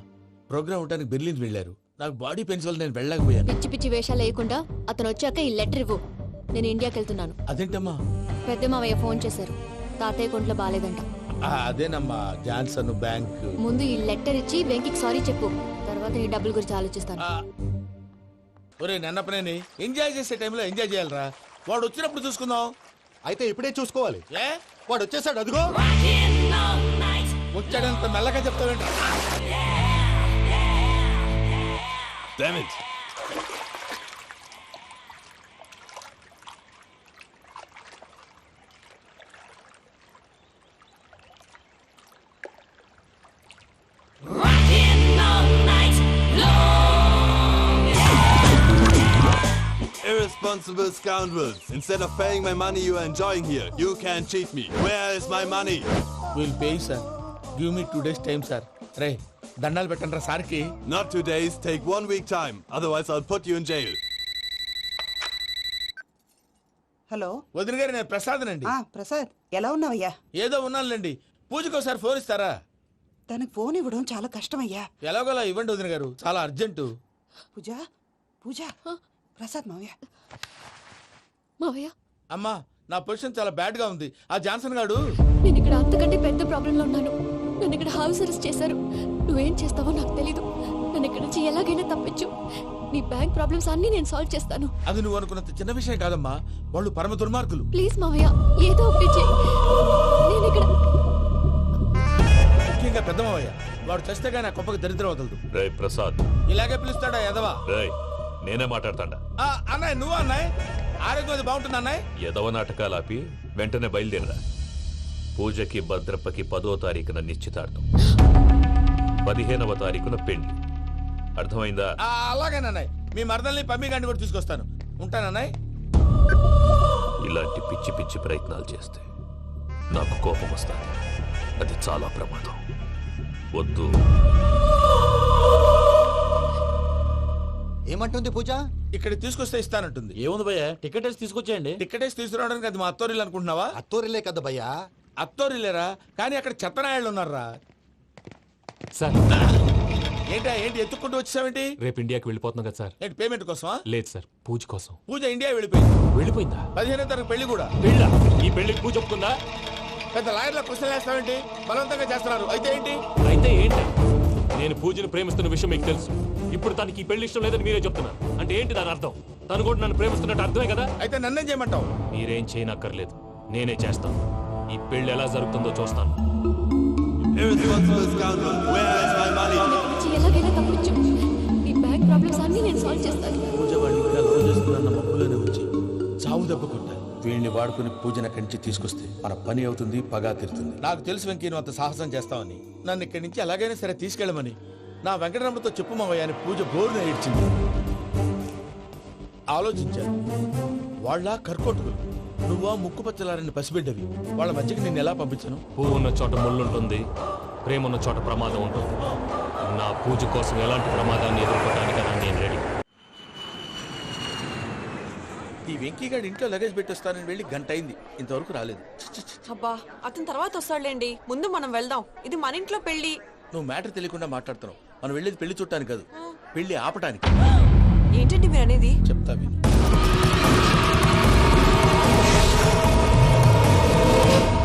ప్రోగ్రామ్ ఉండడానికి బెర్లిన్ వెళ్ళారు. నాకు బాడీ పెయిన్స్ వల్ల నేను వెళ్ళలేకపోయాను. పిచ్చి పిచ్చి వేషాలు వేయకుండా అతను వచ్చాక ఈ లెటర్ ఇవ్వు. నేను ఇండియాకి వెళ్తున్నాను. అదేంటమ్మా? పెద్ద మావయ్య ఫోన్ చేశారు, తాతయ్య కొంట్లో బాలేదంట. అదేనమ్మా, జాన్సన్ బ్యాంక్. ముందు ఈ లెటర్ ఇచ్చి వెంకికి సారీ చెప్పు, తర్వాత నీ డబ్బుల గురించి ఆలోచిస్తాను. ఒరే నన్నపనేని, ఎంజాయ్ చేసే టైంలో ఎంజాయ్ చేయాలరా. వాడు వచ్చినప్పుడు చూసుకుందాం. అయితే ఇప్పుడే చూసుకోవాలి. ఏ వాడు వచ్చేసాడు, అదిగో. వచ్చాడంత మెల్లగా చెప్తావేంట? Damn it. Irresponsible scoundrels. Instead of paying my money you are enjoying here, you can cheat me. Where is my money? We'll pay, sir. Give me 2 days time, sir. రే దండాలు పెట్టండి సార్కి. Not 2 days, take 1 week time. Otherwise I'll put you in jail. Hello వదిన గారు, నేను ప్రసాదనండి. ప్రసాద్, ఎలా ఉన్నావయ్యా? ఏదో ఉన్నానులేండి. పూజకి ఒకసారి ఫోన్ ఇస్తారా? తనకు ఫోన్ ఇవ్వడం చాలా కష్టమయ్యా. ఎలాగోలా ఇవ్వండి వదిన గారు, చాలా అర్జెంటు. పూజ పూజ, ప్రసాద్ మావయ్య. మావయ్య, అమ్మా, నా పొజిషన్ చాలా బ్యాడ్ గా ఉంది. ఆ జాన్సన్ గాడు. నేను ఇక్కడ అంతకంటే పెద్ద ప్రాబ్లంలో ఉన్నాను. నన్ను ఇక్కడ హౌస్ అరెస్ట్ చేశారు. నువ్వేం చేస్తావో నాకు తెలీదు. నన్ను ఇక్కడ నుంచి ఎలాగైనా తప్పించు. నీ బ్యాంక్ ప్రాబ్లమ్స్ అన్ని నేను సాల్వ్ చేస్తాను. అది నువ్వు అనుకున్నంత చిన్న విషయం కాదమ్మా. వాళ్ళు పరమ దుర్మార్గులు. ప్లీజ్ మావయ్య, ఏదో ఒకటి చెయ్యి. నేను ఇక్కడ ముఖ్యంగా పెద్ద మావయ్య, వాడు చేస్తే కానీ ఆ కొంపకి దరిద్రం వదలదు. రే ప్రసాద్, ఇలాగే పిలుస్తాడా ఎదవా? రేయ్ నేనే మాట్లాడతాడా? అన్నయ్య, నువ్వు అన్నయ్య. ఆరోగ్యం అది బాగుంటుంది అన్నయ్య. ఎదవ నాటకాలు ఆపి వెంటనే బయలుదేరరా. పూజకి భద్రప్పకి 10వ తారీఖున నిశ్చితార్థం, 15వ తారీఖున పెళ్లి. అర్థమైందా? అలాగేనన్నయ్య. మీ మరదల్ని పమ్మి గండి కూడా తీసుకొస్తాను. ఉంటానన్నయ్య. ఇలాంటి పిచ్చి పిచ్చి ప్రయత్నాలు చేస్తే నాకు కోపం వస్తుంది. అది చాలా ప్రమాదం. వద్దు. ఏమంటుంది పూజ? ఇక్కడ తీసుకొస్తే ఇస్తానంటుంది. ఏముంది భయ్యా, టికెట్ వేసి తీసుకొచ్చేయండి. టికెట్ వేసి తీసుకురావడానికి అది మా అత్తోరిల్లు అనుకుంటున్నావా? అత్తోరిలే కదా భయ్యా. అత్తోరిల్లేరా, కానీ అక్కడ చెత్తనాయాళ్ళు ఉన్నారా. సార్, ఏంటి ఎత్తుక్కుంటూ వచ్చావేంటి? రేపు ఇండియాకి వెళ్ళిపోతున్నాం కదా సార్. ఏంటి పేమెంట్ కోసమా? లేదు సార్, పూజ కోసం. పూజ ఇండియా వెళ్ళిపోయింది. వెళ్ళిపోయిందా? 15వ తారీఖు పెళ్లి కూడా. పెళ్ళా? ఈ పెళ్లికి పూజ ఒప్పుకుందా? పెద్ద లాయర్ల క్వశ్చన్ వేస్తావేంటి? బలవంతంగా చేస్తున్నారు. అయితే ఏంటి? అయితే ఏంటి? నేను పూజను ప్రేమిస్తున్న విషయం మీకు తెలుసు. ఇప్పుడు తనకి ఈ పెళ్లి ఇష్టం లేదని మీరే చెప్తున్నారు. అంటే ఏంటి దాని అర్థం? తను కూడా నన్ను ప్రేమిస్తున్నట్టు అర్థమే కదా? అయితే నన్నేం చేయమంటావు? మీరేం చేయనక్కర్లేదు, నేనే చేస్తాను. ఈ పెళ్లి ఎలా జరుగుతుందో చూస్తాను. Irresponsible scoundrel, where is my money? ఎలాగైనా తప్పించు. నీ బ్యాంక్ ప్రాబ్లమ్స్ అన్ని నేను సాల్వ్ చేస్తాను. పూజ వాడిని ఇంకా లవ్ చేస్తుందన్న మబ్బులోనే వచ్చి చావు దెబ్బ కొట్టాలి. వీళ్ళని వాడుకుని పూజన కంచి తీసుకొస్తే మన పని అవుతుంది, పగా తీరుతుంది. నాకు తెలుసు వెంకీ నువ్వు అంత సాహసం చేస్తావని. నన్ను ఇక్కడి నుంచి ఎలాగైనా సరే తీసుకెళ్ళమని నా వెంకటరమణతో చెప్పు మావయ్య అని పూజ బోరున ఏడ్చింది. ఆలోచించాను. వాళ్ళ కర్కోటకులు, నువ్వా ముక్కుపచ్చలారని పసిబిడ్డవి. వాళ్ళ మధ్యకి నేను ఎలా పంపించను? పువ్వు ఉన్న చోట ముళ్ళుంటుంది, ప్రేమ ఉన్న చోట ప్రమాదం ఉంటుంది. నా పూజ కోసం ఎలాంటి ప్రమాదాన్ని ఎదుర్కోవడానికైనా నేను రెడీ. ఈ వెంకీగాడి ఇంట్లో లగేజ్ పెట్టొస్తానని వెళ్ళి గంట అయింది, ఇంతవరకు రాలేదు. అబ్బా అతని తర్వాత వస్తాడులేండి, ముందు మనం వెళ్దాం. ఇది మన ఇంట్లో పెళ్లి. నువ్వు మ్యాటర్ తెలియకుండా మాట్లాడుతున్నావు. మనం వెళ్ళేది పెళ్లి చుట్టానికి కాదు, పెళ్లి ఆపటానికి. ఏంటండి మీరు అనేది? చెప్తా విను.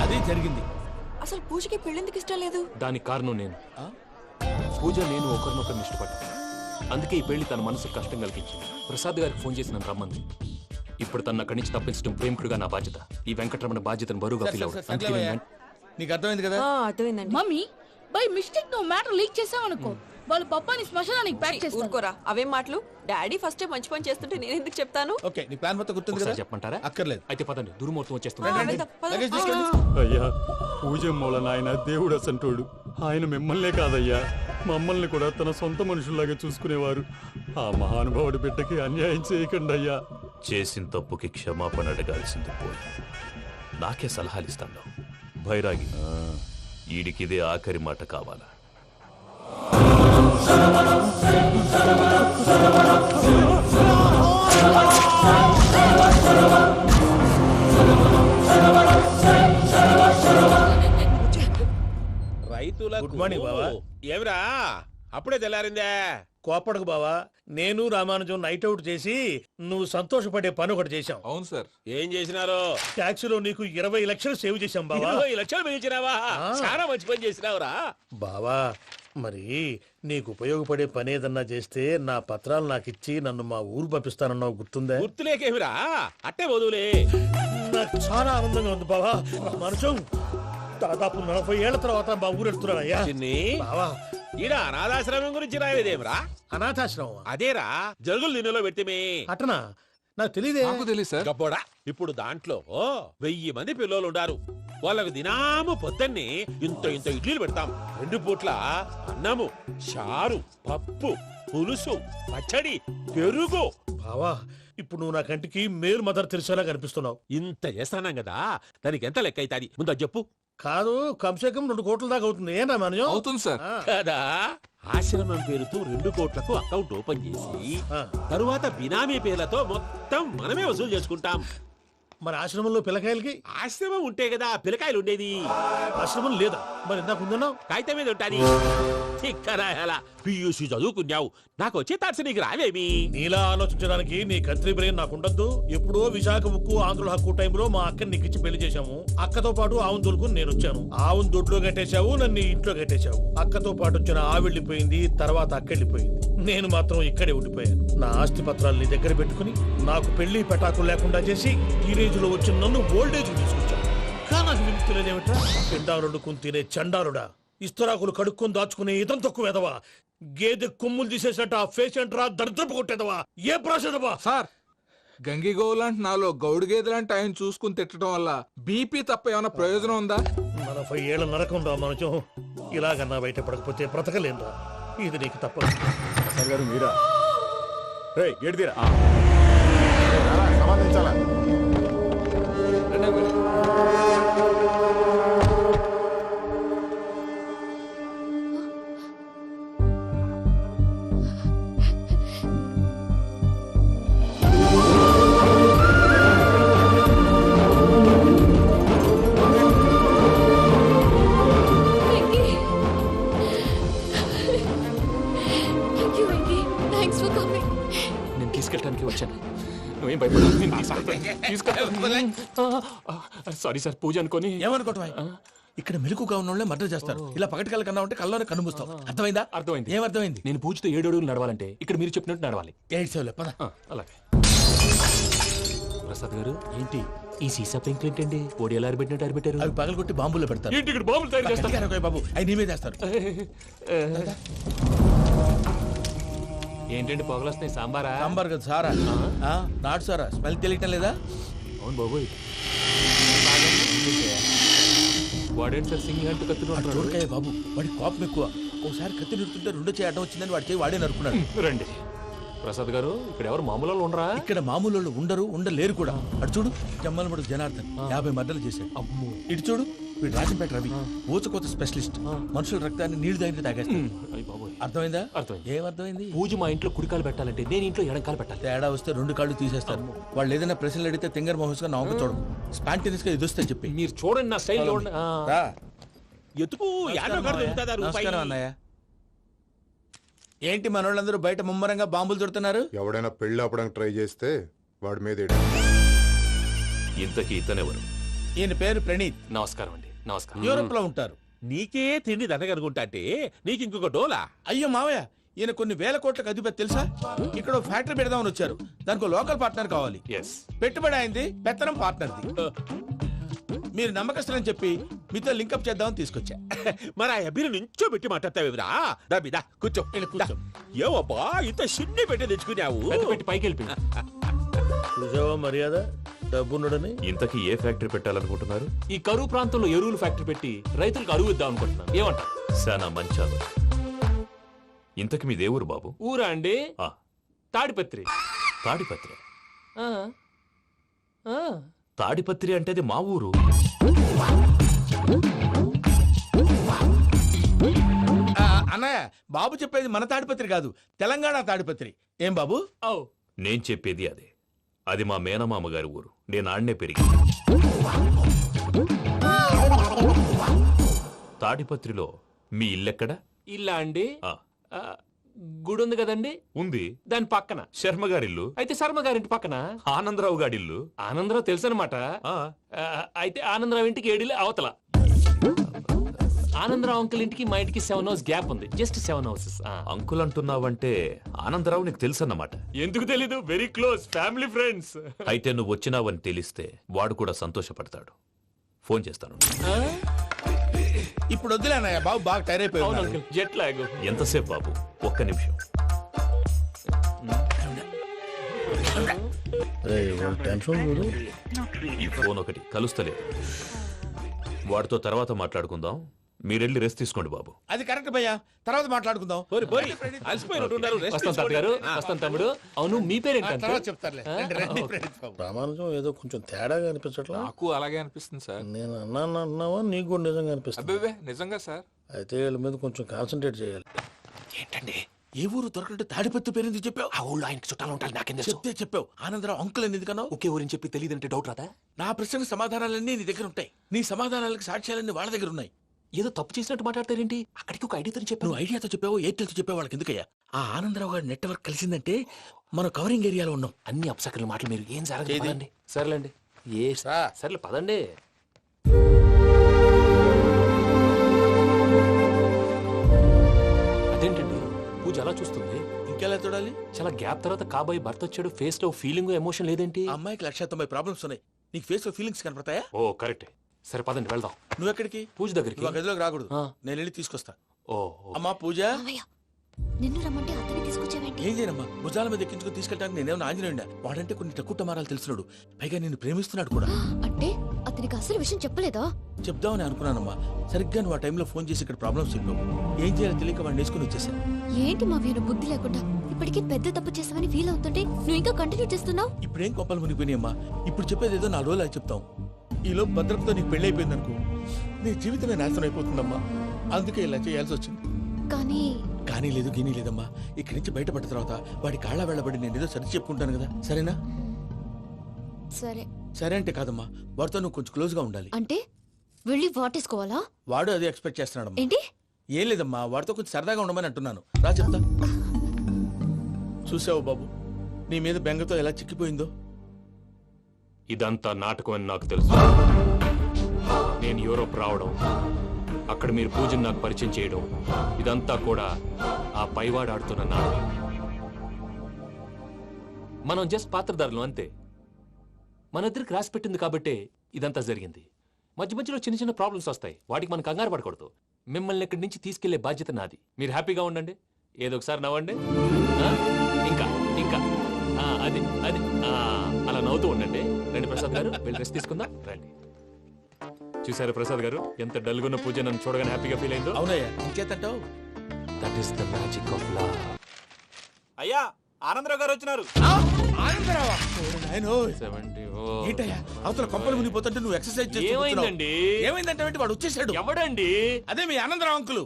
అదే జరిగింది. అసలు పూజకి పెళ్ళెందుకు ఇష్టం లేదు? దానికి కారణం నేను. పూజ నేను ఒకరినొకరిని ఇష్టపడ్డా. అందుకే ఈ పెళ్లి తన మనసుకు కష్టం కలిగించింది. ప్రసాద్ గారికి ఫోన్ చేసి నన్ను రమ్మంది. ఇప్పుడు తన అక్కడి నుంచి తప్పించడం ప్రేమికుడుగా నా బాధ్యత. ఈ వెంకటరమణ బాధ్యతను బరువుగా ఫీల్ అవుతుంది. నీకు అర్థమైంది కదా? అర్థమైందండి. మమ్మీ బై మిస్టేక్ నువ్వు మ్యాటర్ లీక్ చేసావనుకో, వాళ్ళ పప్పాని శ్మశానానికి ప్యాక్ చేస్తారు. ఊరుకోరా, అవేం మాటలు. డాడీ ఫస్ట్ మంచి పని చేస్తుంటే నేను ఎందుకు చెప్తాను? ఓకే, నీ ప్లాన్ మొత్తం గుర్తుంది కదా? చెప్పమంటారా? అక్కర్లేదు. అయితే పదండి, దుర్ముహూర్తం వచ్చేస్తుంది. వెళ్దాం, పద. లగేజ్ తీసుకెళ్ళు. అయ్యా పూజ మూలన ఆయన దేవుడు అసంటోడు. ఆయన మిమ్మల్నే కాదయ్యా, మమ్మల్ని కూడా తన సొంత మనుషుల్లాగా చూసుకునేవారు. ఆ మహానుభావుడి బిడ్డకి అన్యాయం చేయకండి అయ్యా. చేసిన తప్పుకి క్షమాపణ అడగాల్సింది పోయి నాకే సలహాలు ఇస్తాను. భైరాగి, ఈడికిదే ఆఖరి మాట కావాలా? రైతులకు గుడ్ మార్నింగ్ బావా. ఏమిరా అప్పుడే తెల్లారిందే? కోపడకు బావా, నేను రామానుజం నైట్ అవుట్ చేసి నువ్వు సంతోషపడే పని ఒకటి చేశాం. అవును సార్. ఏం చేసినారు? ట్యాక్సీలో నీకు 20 లక్షలు సేవ్ చేశాం బావా. 20 లక్షలు మిగిల్చినావా? చాలా మంచి పని చేసినావురా బావా. మరి నీకు ఉపయోగపడే పని ఏదన్నా చేస్తే నా పత్రాలు నాకు ఇచ్చి నన్ను మా ఊరు పంపిస్తానన్నావు, గుర్తుందా? గుర్తులేకేమిరా, అట్టే వదులే. నాకు చాలా ఆనందంగా ఉంది బావా. రామానుజం దాదాపు 40 ఏళ్ల తర్వాత మా ఊరు వెళ్తున్నానయ్యా. బావా, ఈడ అనాథాశ్రమం గురించి రాలేదేమిరా? అనాథాశ్రమం అదేరా, జరుగులు దీనిలో పెట్టిమే. అటనా? నాకు తెలియదే. గబ్బోడా, ఇప్పుడు దాంట్లో 1000 మంది పిల్లలు ఉండారు. వాళ్ళకు దినాము పొద్దున్నే ఇంత ఇంత ఇడ్లీలు పెడతాం. 2 పూట్ల అన్నము, చారు, పప్పు, పులుసు, పచ్చడి, పెరుగు. బావా, ఇప్పుడు నువ్వు నా కంటికి మేలు మదర్ తెరిసేలా కనిపిస్తున్నావు. ఇంత చేస్తానం కదా, దానికి ఎంత లెక్క అవుతుంది ముందు చెప్పు. కాదు, కంసేకం 2 కోట్ల దాకా అవుతుంది. ఏం రామానుజం? అవుతుంది సార్. కదా, ఆశ్రమం పేరుతో 2 కోట్లకు అకౌంట్ ఓపెన్ చేసి తరువాత బినామీ పేర్లతో మొత్తం మనమే వసూలు చేసుకుంటాం. మరి ఆశ్రమంలో పిల్లకాయలకి? ఆశ్రమం ఉంటే కదా పిల్లకాయలు ఉండేది. ఆశ్రమం లేదా? మరి ఇందాక ఉందన్నావు. కాగితం మీద ఉంటాది. చిక్కరాయాల పియూసీ చదువుకున్నావు, నాకు వచ్చే తాట్స్ నీకు రావేమి? నీలా ఆలోచించడానికి నీ కత్రి బ్రెయిన్ నాకు ఉండద్దు. ఎప్పుడో విశాఖ ఉక్కు ఆంధ్రుల హక్కు టైంలో మా అక్కని నీకిచ్చి పెళ్లి చేశాము. అక్కతో పాటు ఆవును దొడుకుని నేను వచ్చాను. ఆవును దొడ్లో కట్టేశావు, నన్ను ఇంట్లో కట్టేశావు. అక్కతో పాటు వచ్చిన ఆవిళ్ళిపోయింది, తర్వాత అక్కెళ్ళిపోయింది. నేను మాత్రం ఇక్కడే ఉండిపోయాను. నా ఆస్తి పత్రాలు నీ దగ్గర పెట్టుకుని నాకు పెళ్లి పెటాకులు లేకుండా చేసి టీనేజ్ లో వచ్చిన నన్ను ఓల్డేజ్ తీసుకొచ్చాను. కానీ నాకు విముక్తి లేదేమిట్రా? పిండారుడుకుని తినే చండారుడా, ఇస్తరాకులు కడుక్కొని దాచుకునే ఇతం తక్కువ ఎదవా, గేదె కొమ్ములు తీసేసట ఆ పేషెంట్ రా దరిద్రపు కొట్టేదవా, ఏ ప్రాసెదవా? సార్, గంగిగోవులాంటి నాలో గౌడు గేదెలాంటి ఆయన చూసుకుని తిట్టడం వల్ల బీపీ తప్ప ఏమైనా ప్రయోజనం ఉందా? 40 ఏళ్ల నరకం రా మనచం. ఇలాగన్నా బయట పడకపోతే బ్రతకలేనురా. ఇది నీకు తప్పదు. గారు మీరా? గేట్ తీరా. సంబంధించాలా? నేను తీసుకెళ్ళడానికి వచ్చాను. నువ్వేం భయపడదు, నేను తీసుకెళ్తాను. సారీ సార్, పూజ అనుకోని. ఏమనుకోవటం? ఇక్కడ మెలకుగా ఉన్నోళ్ళే మర్డర్ చేస్తారు. ఇలా పగటి కళ్ళ కన్నా ఉంటే కళ్ళలోనే కనుమూస్తావు. అర్థమైందా? అర్థమైంది. ఏమర్థమైంది? నేను పూజతో 7 అడుగులు నడవాలంటే ఇక్కడ మీరు చెప్పినట్టు నడవాలి. అలాగే. ప్రసాద్ గారు, ఏంటి ఈ సీసా పెంకులు ఏంటండి? పొడి ఎలా అరబెట్టినట్టు అరబెట్టారు? అవి పగలగొట్టి బాంబులో పెడతారు. ఏంటి ఇక్కడ బాంబులు తయారు చేస్తారు? బాబు, అవి నీవే చేస్తారు. ఏంటండి పొగలు వస్తాయి? సాంబారా? సాంబార్ కదా సారా. నాటు సారా. స్మెల్ తెలియటం లేదా? అవును బాబోయ్. వాడేంటి సార్ సింగి అంటూ కత్తి బాబు, వాడి కోపం ఎక్కువ. ఒకసారి కత్తి నిరుతుంటే 2 చేయి అడ్డం వచ్చిందని వాడి చేయి వాడే నరుకున్నాడు. రండి ప్రసాద్ గారు, ఇక్కడ ఎవరు మామూలు ఉండరా? ఇక్కడ మామూలు ఉండరు, ఉండలేరు కూడా. అటు చూడు, జమ్మలమడు జనార్దన్ 50 మర్డర్లు చేశాడు. ఇటు చూడు, వీడు రాజంపేట రవి, ఊచకోత స్పెషలిస్ట్. మనుషుల రక్తాన్ని నీళ్లు దగ్గర తాగేస్తాడు. అర్థమైందా? అర్థమైంది. ఏమర్థమైంది? పూజ మా ఇంట్లో కుడికాలు పెట్టాలంటే నేను ఇంట్లో ఎడంకాలు పెట్టాలి. తేడా వస్తే 2 కాళ్ళు తీసేస్తారు. వాళ్ళు ఏదైనా ప్రశ్నలు అడిగితే తింగర్ మహోస్ గా నవ్వు చూడదు. స్పాంటినియస్ గా ఎదుస్తే చెప్పి. మీరు చూడండి నా స్టైల్ చూడండి. ఎతుకు యాడో కాడ దొరుకుతుందా రూపాయి? నమస్కారం అన్నయ్య. ఏంటి మనోళ్ళందరూ బయట ముమ్మరంగా బాంబులు దొరుకుతున్నారు? ఎవడైనా పెళ్లి ఆపడానికి ట్రై చేస్తే వాడి మీద ఇంతకీ ఇతనెవరు? ఈయన పేరు ప్రణీత్. నమస్కారం అండి. నమస్కారం. యూరోప్ లో ఉంటారు. నీకే తిండి దండగనుకుంటా అంటే నీకు ఇంకొక డోలా? అయ్యో మావయ్య, ఈయన కొన్ని వేల కోట్లకు అధిపతి తెలుసా? ఇక్కడ ఓ ఫ్యాక్టరీ పెడదామని వచ్చారు. దానికి లోకల్ పార్ట్నర్ కావాలి. పెట్టుబడి అయింది, పెత్తనం పార్ట్నర్ది. మీరు నమ్మకస్తులని చెప్పి మీతో లింకప్ చేద్దామని తీసుకొచ్చా. మరి ఆ అబ్బిని నుంచో పెట్టి మాట్లాడతావురా? దాబిదా కూర్చో కూర్చో. ఏవబ్బా ఇంత సిన్ని పెట్టి తెచ్చుకున్నావు? పెట్టి పైకి వెళ్ళిపోయింది. చూసావా మర్యాద డబ్బున్నడని. ఇంతకీ ఏ ఫ్యాక్టరీ పెట్టాలనుకుంటున్నారు? ఈ కరువు ప్రాంతంలో ఎరువులు ఫ్యాక్టరీ పెట్టి రైతులకు అరువు ఇద్దాం అనుకుంటున్నాను. ఏమంటారు? శానా మంచాలు. ఇంతకి మీ దేవురు బాబు? ఊరా అండి? తాడిపత్రి. తాడిపత్రి? తాడిపత్రి అంటే అది మా ఊరు. అన్నయ్య, బాబు చెప్పేది మన తాడిపత్రి కాదు, తెలంగాణ తాడిపత్రి. ఏం బాబు? నేను చెప్పేది అదే. అది మా మేనమామ గారి ఊరు. నేను ఆడనే పెరిగి. తాడిపత్రిలో మీ ఇల్లెక్కడ? ఇల్లా అండి? గుడి ఉంది కదండి? ఉంది. దాని పక్కన శర్మ గారిల్లు. అయితే శర్మ గారింటి పక్కన ఆనందరావు గారిల్లు. ఆనందరావు తెలుసు అనమాట. అయితే ఆనందరావు ఇంటికి 7 అవతల. ఆనందరావు అంకుల్ ఇంటికి మా ఇంటికి 7 హౌస్ గ్యాప్ ఉంది. Just 7 houses. అంకుల్ అంటున్నావంటే ఆనందరావు నీకు తెలుసు అన్నమాట. ఎందుకు తెలీదు? Very close family friends. అయితే నువ్వు వచ్చినావని తెలిస్తే వాడు కూడా సంతోషపడతాడు. ఫోన్ చేస్తాను. ఇప్పుడు వద్దులే అన్నయ్య, బాబు బాగా టైర్ అయిపోయాడు. Jet lag. ఎంతసేపు బాబు? ఒక్క నిమిషం. ఈ ఫోన్ ఒకటి కలుస్తలేదు. వాడితో తర్వాత మాట్లాడుకుందాం. మీరెళ్ళి రెస్ట్ తీసుకోండి బాబు. అది కరెక్ట్ భయ్యా, తర్వాత మాట్లాడుకుందాం. వస్తాం తాత గారు. వస్తాం తమ్ముడు. అవును, మీ పేరేంటి? చెప్తారులే. ప్రామాణికం ఏదో కొంచెం తేడాగా అనిపించట్లా? నాకు అలాగే అనిపిస్తుంది సార్. నేను అన్నావా నీకు కూడా నిజంగా అనిపిస్తుంది? అబ్బే నిజంగా సార్. అయితే వీళ్ళ మీద కొంచెం కాన్సన్ట్రేట్ చేయాలి. ఏంటండి ఏ ఊరు దొరకట్టు తాడిపత్రి పేరు ఎందుకు చెప్పావు? ఆ ఊళ్ళో ఆయనకి చుట్టాలు ఉంటారు. నాకేం తెలుసు? చెప్తే చెప్పావు. ఆనందరావు అంకుల్ అని ఎందుకన్నావు? ఒకే ఊరిని చెప్పి తెలియదంటే డౌట్ రాదా? నా ప్రశ్నకు సమాధానాలన్నీ నీ దగ్గర ఉంటాయి. నీ సమాధానాలకు సాక్ష్యాలన్నీ వాళ్ళ దగ్గర ఉన్నాయి. ఏదో తప్పు చేసినట్టు మాట్లాడతారేంటి? అక్కడికి ఒక ఐడియాతో చెప్పావు. నువ్వు ఐడియాతో చెప్పావు, ఎయిర్టెల్తో చెప్పావు, వాళ్ళకి ఎందుకయ్యా? ఆ ఆనందరావు గారి నెట్వర్క్ కలిసిందంటే మనం కవరింగ్ ఏరియాలో ఉన్నాం. అన్ని అప్సకర్ల మాటలు మీరు ఏం జరగదండి. సర్లేండి. సర్లే పదండి. అదేంటండి పూజ అలా చూస్తుంది? ఇంకెలా చూడాలి? చాలా గ్యాప్ తర్వాత కాబోయే భర్త వచ్చాడు. ఫేస్ లో ఫీలింగ్ ఎమోషన్ లేదేంటి? అమ్మాయికి 190 ప్రాబ్లమ్స్ ఉన్నాయి. నీకు ఫేస్ లో ఫీలింగ్స్ కనపడతాయా? ఓ కరెక్ట్. సరే పదండి వెళ్దాం. నువ్వు ఎక్కడికి? పూజ దగ్గరికి. నువ్వు గదిలోకి రాకూడదు. నేను వెళ్ళి తీసుకొస్తా. ఓ అమ్మా పూజ, నిన్ను రమ్మంటే అతన్ని తీసుకొచ్చావేంటి? ఏం చేయనమ్మా, భుజాల మీద ఎక్కించుకుని తీసుకెళ్ళడానికి నేనేమన్నా ఆంజనేయుడా? వాడంటే కొన్ని తక్కువ టమారాలు తెలిసినాడు. పైగా నిన్ను ప్రేమిస్తున్నాడు కూడా. అంటే అతనికి అసలు విషయం చెప్పలేదా? చెప్దామని అనుకున్నానమ్మా. సరిగ్గా నువ్వు ఆ టైంలో ఫోన్ చేసి ఇక్కడ ప్రాబ్లమ్స్ చెప్పావు. ఏం చేయాలో తెలియక వాడిని వేసుకుని వచ్చేసా. ఏంటి మా వీరు బుద్ధి లేకుండా ఇప్పటికీ పెద్ద తప్పు చేసామని ఫీల్ అవుతుంటే నువ్వు ఇంకా కంటిన్యూ చేస్తున్నావు? ఇప్పుడేం కొప్పలు మునిగిపోయినాయమ్మా. ఇప్పుడు చెప్పేది ఏదో 4 రోజులు చెప్తాం. ఈలో భద్రతతో నీకు పెళ్లి అయిపోయింది అనుకో, నీ జీవితమే నాశనం అయిపోతుందమ్మా. అందుకే ఇలా చేయాల్సి వచ్చింది. కానీ లేదు గీనీ లేదమ్మా. ఇక్కడి నుంచి బయటపడ్డ తర్వాత వాడి కాళ్ళ వెళ్ళబడి నేను ఏదో సరి చెప్పుకుంటాను కదా, సరేనా? సరే. సరే అంటే కాదమ్మా, వాడితో నువ్వు కొంచెం క్లోజ్ గా ఉండాలి. అంటే వెళ్ళి వాటేసుకోవాలా? వాడు అదే ఎక్స్పెక్ట్ చేస్తున్నాడమ్మా. ఏంటి? ఏం లేదమ్మా, వాడితో కొంచెం సరదాగా ఉండమని అంటున్నాను. రా చెప్తా. చూసావు బాబు, నీ మీద బెంగతో ఎలా చిక్కిపోయిందో. ఇదంతా నాటకం అని నాకు తెలుసు. నేను యూరోప్ రావడం, అక్కడ మీరు పూజను నాకు పరిచయం చేయడం, ఇదంతా కూడా ఆ పైవాడు ఆడుతున్న నాటకం. మనం జస్ట్ పాత్రధారులు అంతే. మన ఇద్దరికి రాసి పెట్టింది కాబట్టే ఇదంతా జరిగింది. మధ్య మధ్యలో చిన్న చిన్న ప్రాబ్లమ్స్ వస్తాయి. వాటికి మనం కంగారు పడకూడదు. మిమ్మల్ని ఇక్కడి నుంచి తీసుకెళ్లే బాధ్యత నాది. మీరు హ్యాపీగా ఉండండి. ఏదో ఒకసారి నవ్వండి. ఇంకా ఇంకా అది అది అలా నవ్వుతూ ఉండండి. రండి ప్రసాద్ గారు, వెళ్ళి రెస్ట్ తీసుకుందాం. రండి. చూసారు ప్రసాద్ గారు, ఎంత డల్గున్న పూజ నన్ను చూడగానే హ్యాపీగా ఫీల్ అయిందో? అవునయ్యా, ఇంకేతంటావు? That is the magic of love. అయ్యా, ఆనందరావు గారు వచ్చినారు. ఏంటయ్యా అవతల కొంపలు మునిగిపోతుంటే నువ్వు ఎక్సర్సైజ్ చేస్తూ ఏమైందండి? ఏమైందంటే వాడు వచ్చేసాడు. ఎవడండి? అదే మీ ఆనందరావు అంకులు.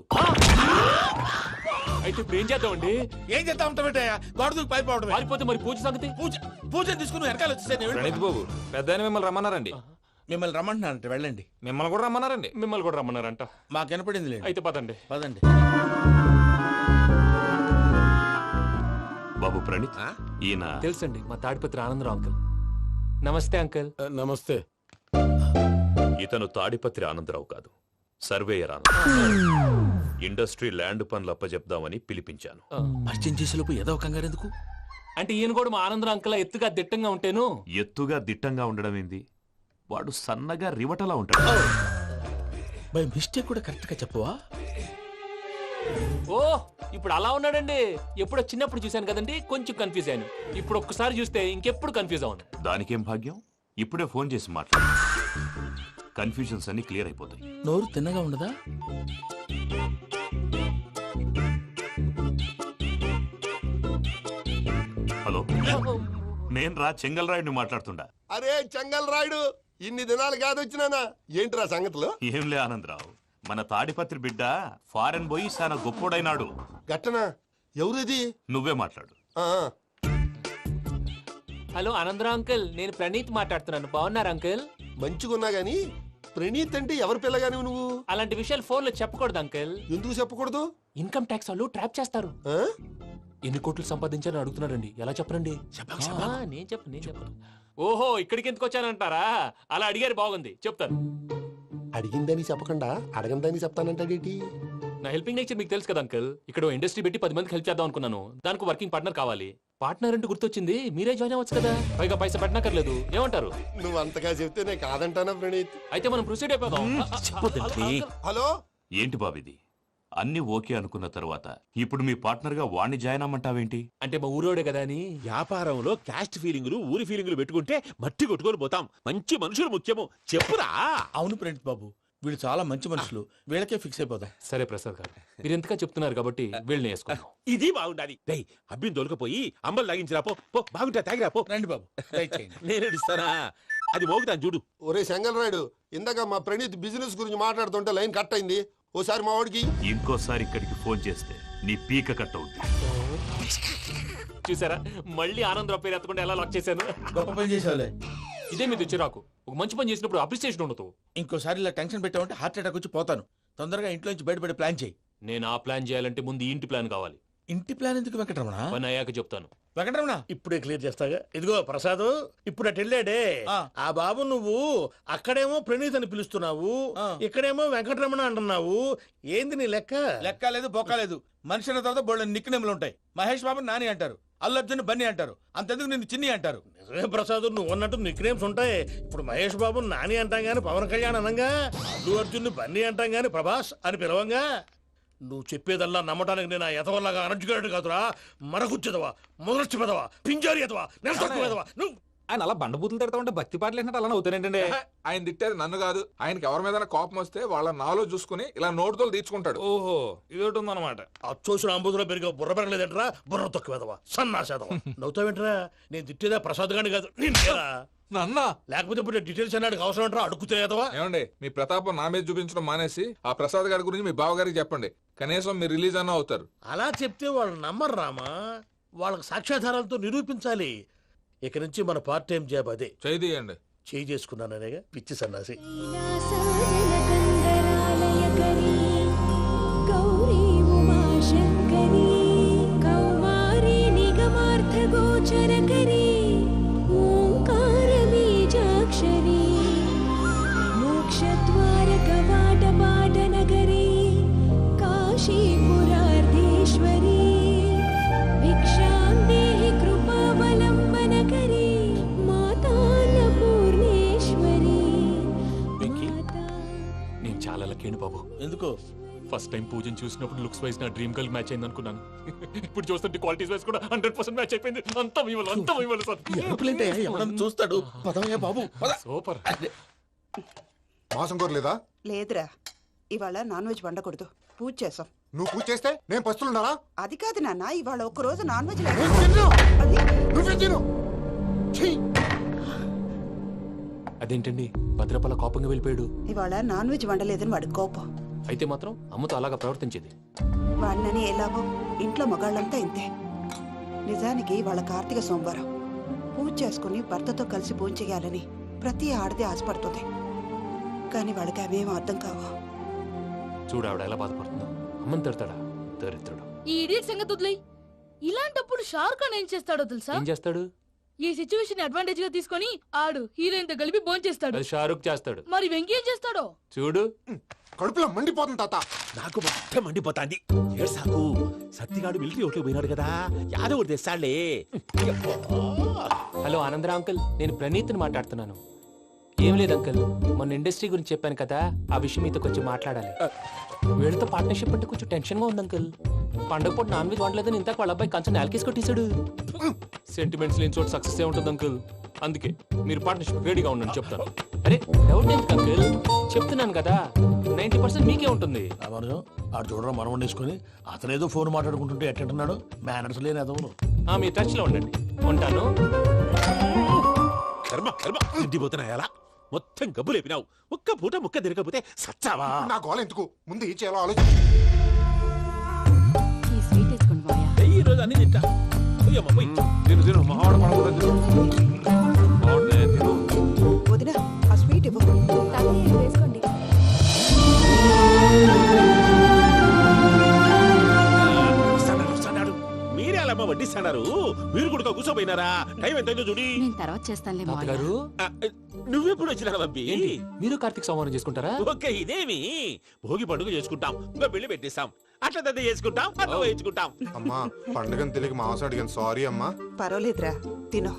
అయితే ఇప్పుడు ఏం చేద్దామండి? ఏం చేస్తా ఉంటా బిడ్డయ్యా, గోడ దూకి పైపోవడం. పారిపోతే మరి పూజ సంగతి? పూజ తీసుకుని వెనకాల వచ్చేసాను. ప్రణీత్ బాబు పెద్ద మిమ్మల్ని రమ్మన్నారండి. మిమ్మల్ని రమ్మంటున్నారంట, వెళ్ళండి. మిమ్మల్ని కూడా రమ్మన్నారండి. మిమ్మల్ని కూడా రమ్మన్నారంట. మాకు వినపడింది లేదు. అయితే పదండి. పదండి. బాబు ప్రణీత్, ఈయన తెలుసండి, మా తాడిపత్రి ఆనందరావు అంకుల్. నమస్తే అంకుల్. నమస్తే. ఇతను తాడిపత్రి ఆనందరావు కాదు, సర్వేయర్ ఆనందరావు. ఇండస్ట్రీ ల్యాండ్ పనులు అప్పచెప్దామని పిలిపించాను. పరిచయం చేసేలోపు ఏదో కంగారు ఎందుకు? అంటే ఈయన కూడా మా ఆనందరావు అంకుల్ ఎత్తుగా దిట్టంగా ఉంటాను. ఎత్తుగా దిట్టంగా ఉండడం ఏంది, వాడు సన్నగా రివటలా ఉంటాడు. బై మిస్టేక్ కూడా కరెక్ట్ గా చెప్పవా? ఓ ఇప్పుడు అలా ఉన్నాడండి. ఎప్పుడో చిన్నప్పుడు చూశాను కదండి, కొంచెం కన్ఫ్యూజ్ అయ్యాను. ఇప్పుడు ఒక్కసారి చూస్తే ఇంకెప్పుడు కన్ఫ్యూజ్ అవ్వను. దానికేం భాగ్యం, ఇప్పుడే ఫోన్ చేసి మాట్లాడు. కన్ఫ్యూజన్స్ అన్ని క్లియర్ అయిపోతాయి. నోరు తిన్నగా ఉండదా? హలో, నేను రా చెంగల్ రాయుడిని మాట్లాడుతుండా. అరే చెంగల్ రాయుడు, ఇన్ని దినాలు కాదు వచ్చినానా? ఏంట్రా సంగతులు? ఏంలే ఆనందరావు, మన తాడిపత్రి బిడ్డ ఫారెన్ పోయి చాలా గొప్పోడైనాడు. గట్టనా? ఎవరిది? నువ్వే మాట్లాడు. హలో ఆనందరావు అంకుల్, నేను ప్రణీత్ మాట్లాడుతున్నాను. బాగున్నారు అంకుల్? మంచిగున్నా గాని ప్రణీత్ అంటే ఎవరి పిల్లగాని నువ్వు? అలాంటి విషయాలు ఫోన్ లో చెప్పకూడదు అంకుల్. ఎందుకు చెప్పకూడదు? ఇన్కమ్ ట్యాక్స్ వాళ్ళు ట్రాప్ చేస్తారు. ఎన్ని కోట్లు సంపాదించాలని అడుగుతున్నారండి, ఎలా చెప్పరండి? నేను చెప్పను. ఓహో, ఇక్కడికి ఎందుకు వచ్చానంటారా? అలా అడిగారు, బాగుంది, చెప్తాను. అడిగిందని చెప్పకుండా అడగందని చెప్తానంటాడేటి? నా హెల్పింగ్ నేచర్ మీకు తెలుసు కదా అంకుల్. ఇక్కడ ఇండస్ట్రీ పెట్టి 10 మందికి హెల్ప్ చేద్దాం అనుకున్నాను. దానికి వర్కింగ్ పార్ట్నర్ కావాలి. పార్ట్నర్ అంటే గుర్తొచ్చింది, మీరే జాయిన్ అవ్వచ్చు కదా, పైగా పైసా పెట్టనక్కర్లేదు. ఏమంటారు? నువ్వు అంతగా చెప్తే నేను కాదంటానా ప్రణీత్? అయితే మనం ప్రొసీడ్ అయిపోదాం. హలో, ఏంటి బాబిది, అన్ని ఓకే అనుకున్న తర్వాత ఇప్పుడు మీ పార్ట్నర్ గా వాణ్ణి జాయిన్ అమ్మంటావేంటి? అంటే మా ఊరోడే కదా అని. వ్యాపారంలో క్యాస్ట్ ఫీలింగులు, ఊరి ఫీలింగులు పెట్టుకుంటే మట్టి కొట్టుకొని పోతాం. మంచి మనుషులు ముఖ్యము, చెప్పురా. అవును ప్రణీత్ బాబు, వీళ్ళు చాలా మంచి మనుషులు, వీళ్ళకే ఫిక్స్ అయిపోదాం. సరే ప్రసాద్ గారు, మీరు ఎంతగా చెప్తున్నారు కాబట్టి వీళ్ళని వేసుకుందాం. ఇది బాగుండాలి. డై అబ్బిని దొలకపోయి అంబలు లాగించిరా పో. బాగుంటా, తాగిరా పో. రండి బాబు, నేను ఇస్తానా? అది మోగుతాను చూడు. ఒరే చెంగల్ రాయుడు, ఇందాక మా ప్రణీత్ బిజినెస్ గురించి మాట్లాడుతుంటే లైన్ కట్ అయింది. ఓసారి మా వాడికి ఇంకోసారి ఇక్కడికి ఫోన్ చేస్తే నీ పీక కట్ అవుద్ది. చూసారా, మళ్ళీ ఆనందరావు పేరు ఎత్తకుండా ఎలా లాక్ చేశాను. గొప్ప పని చేసేవాళ్ళే. ఇదే మీద చిరాకు. ఒక మంచి పని చేసినప్పుడు అప్రిసియేషన్ ఉండదు. ఇంకోసారి ఇలా టెన్షన్ పెట్టామంటే హార్ట్ అటాక్ వచ్చి పోతాను. తొందరగా ఇంట్లో నుంచి బయటపడే ప్లాన్ చేయి. నేను ఆ ప్లాన్ చేయాలంటే ముందు ఈ ఇంటి ప్లాన్ కావాలి. ఇంటి ప్లాన్ ఎందుకు వెంకటరమణ? పని అయ్యాక చెప్తాను. వెంకటరమణ ఇప్పుడే క్లియర్ చేస్తాగా. ఇదిగో ప్రసాద్, ఇప్పుడు అటు వెళ్ళాడే ఆ బాబు, నువ్వు అక్కడేమో ప్రణీత్ అని పిలుస్తున్నావు, ఇక్కడేమో వెంకటరమణ అంటున్నావు. ఏంది నీ లెక్క? లెక్క లేదు, బొక్క లేదు. మనిషి అన్న తర్వాత బోళ్ళ నిక్నెములు ఉంటాయి. మహేష్ బాబు నాని అంటారు, అల్లు అర్జున్ బన్నీ అంటారు, అంతెందుకు నిన్ను చిన్ని అంటారు. నిజమే ప్రసాద్, నువ్వు అన్నట్టు నిక్నేమ్స్ ఉంటాయి. ఇప్పుడు మహేష్ బాబు నాని అంటాం గాని పవన్ కళ్యాణ్ అనంగా, అల్లు అర్జున్ బన్నీ అంటాం గాని ప్రభాస్ అని పిలవంగా. నువ్వు చెప్పేదల్లా నమ్మటానికి నేను ఎతవల్లాగా అనర్జుకేటెడ్ కాదురా. మరగుచ్చదవా, మొదలచ్చి పెదవా, పింజారి ఎదవా, నెలసొక్కుదవా నువ్వు. ఆయన అలా బండబూతులు తిడతా ఉంటే భక్తి పాటలు ఏంటంటే అలా అవుతానంటే. ఆయన తిట్టేది నన్ను కాదు, ఆయనకి ఎవరి మీద కోపం వస్తే వాళ్ళ నాలో చూసుకుని ఇలా నోటుతో తీర్చుకుంటాడు. ఓహో, ఇదొకటి ఉందన్నమాట. అచ్చోసిన అంబుధులో పెరిగే బుర్ర పెరగలేదంటరా, బుర్ర తొక్కువేదవా, సన్నాసేదవా. నవ్వుతావేంటరా? నేను తిట్టేదా ప్రసాద్ గాని కాదు, నన్నా. లేకపోతే ఇప్పుడు డీటెయిల్స్ అన్నాడు అవసరం అంటారా? అడుగుతాయేదవా. ఏమండి, మీ ప్రతాపం నా మీద చూపించడం మానేసి ఆ ప్రసాద్ గారి గురించి మీ బావగారికి చెప్పండి. కనీసం మీరు రిలీజ్ అన్న అవుతారు. అలా చెప్తే వాళ్ళు నమ్మరు రామా. వాళ్ళకి సాక్ష్యాధారాలతో నిరూపించాలి. ఇక నుంచి మన పార్ట్ టైం జాబ్ అదే. చేయండి. చేయి చేసుకున్నాననేగా పిచ్చి సన్నాసి. బాబు ఎందుకు? ఫస్ట్ టైం పూజను చూసినప్పుడు లుక్స్ వైజ్ నా డ్రీమ్ గర్ల్ మ్యాచ్ అయింది అనుకున్నాను. ఇప్పుడు చూస్తుంటే క్వాలిటీస్ వైజ్ కూడా 100% మ్యాచ్ అయిపోయింది. అంతా చూస్తాడు. బాబు సూపర్. మాసం కోరలేదా? లేదురా, ఇవాళ నాన్ వెజ్ వండకూడదు, పూజ చేసాం. నువ్వు పూజ చేస్తే నేను పస్తులున్నానా? అది కాదు నాన్న, ఇవాళ ఒక్కరోజు నాన్ వెజ్ అదేంటండి భద్రపల కోపంగా వెళ్ళిపోయాడు? ఇవాళ నాన్ వెజ్ వండలేదని వాడి కోపం. అయితే మాత్రం అమ్మతో అలాగా ప్రవర్తించేది. వాడినని ఎలాగో ఇంట్లో మగాళ్ళంతా ఇంతే. నిజానికి వాళ్ళ కార్తీక సోమవారం పూజ చేసుకుని భర్తతో కలిసి పూజ చేయాలని ప్రతి ఆడది ఆశపడుతుంది. కానీ వాళ్ళకి అవేం అర్థం కావు. చూడు ఆవిడ ఎలా బాధపడుతుందో. అమ్మని తిడతాడా దరిద్రుడు. ఈ ఇడియట్ సంగతి వదిలేయ్. ఇలాంటప్పుడు షారుఖ్ ఖాన్ ఏం చేస్తాడో తెలుసా? ఏం చేస్తాడు? ఈ సిచ్యువేషన్ అడ్వాంటేజ్ గా తీసుకొని ఆడు హీరోయిన్ తో కలిపి బోన్ చేస్తాడు. అది షారుఖ్ చేస్తాడు. మరి వెంకీ ఏం చేస్తాడో చూడు. కడుపులో మండిపోతుంది తాత. నాకు మొత్తం మండిపోతాంది. సాకు సత్తిగాడు మిలిటరీ ఓట్లు పోయినాడు కదా, యాదవ్ ఒకటి తెస్తాడులే. హలో ఆనందరావు అంకుల్, నేను ప్రణీత్ని మాట్లాడుతున్నాను. ఏం లేదు అంకుల్, మొన్న ఇండస్ట్రీ గురించి చెప్పాను కదా, ఆ విషయం మీతో కొంచెం మాట్లాడాలి. వీళ్ళతో పార్ట్నర్షిప్ అంటే కొంచెం టెన్షన్ గా ఉంది అంకుల్. పండగ పూట నాన్ వెజ్ వండలేదని ఇంతకు వాళ్ళ అబ్బాయి కంచెం నేలకేసి కొట్టేశాడు. సెంటిమెంట్స్ లేని చోట సక్సెస్ ఏ ఉంటుంది అంకుల్. అందుకే మీరు పార్ట్నర్షిప్ రెడీగా ఉండండి చెప్తాను. అరే డౌట్ ఎందుకు అంకుల్, చెప్తున్నాను కదా 90% మీకే ఉంటుంది. ఆడు చూడడం మనం వండేసుకుని అతనేదో ఫోన్ మాట్లాడుకుంటుంటే ఎట్టంటున్నాడు. మేనర్స్ లేని అదవును. మీ టచ్ లో ఉండండి. ఉంటాను. కర్మ కర్మ తిండిపోతున్నాయలా మొత్తం గబ్బు లేపినావు. ఒక్క పూట ముక్క తిరగకపోతే సచ్చావా? నా గోల ఎందుకు, ముందు ఈ చేయాలో ఆలోచించు. ఈ రోజు అన్ని తింటా. వదిన ఆ స్వీట్ ఇవ్వు. వేసుకోండి. మీరే అలా వడ్డిస్తాడారు. మీరు కూడా కూర్చోపోయినారా? టైం ఎంతైందో చూడి. తర్వాత చేస్తానులే తాతగారు. నువ్వెప్పుడు వచ్చినా బంపి? మీరు కార్తీక్ సంహారం చేసుకుంటారా? ఓకే, ఇదేమి భోగి పండుగ చేసుకుంటాం, ఇంకా పెళ్లి పెట్టేస్తాం, అట్లా దద్ద చేసుకుంటాం, అట్లా వేయించుకుంటాం. అమ్మా పండుగని తెలియక మాంస అడిగాను, సారీ అమ్మా. పర్వాలేదురా తినో.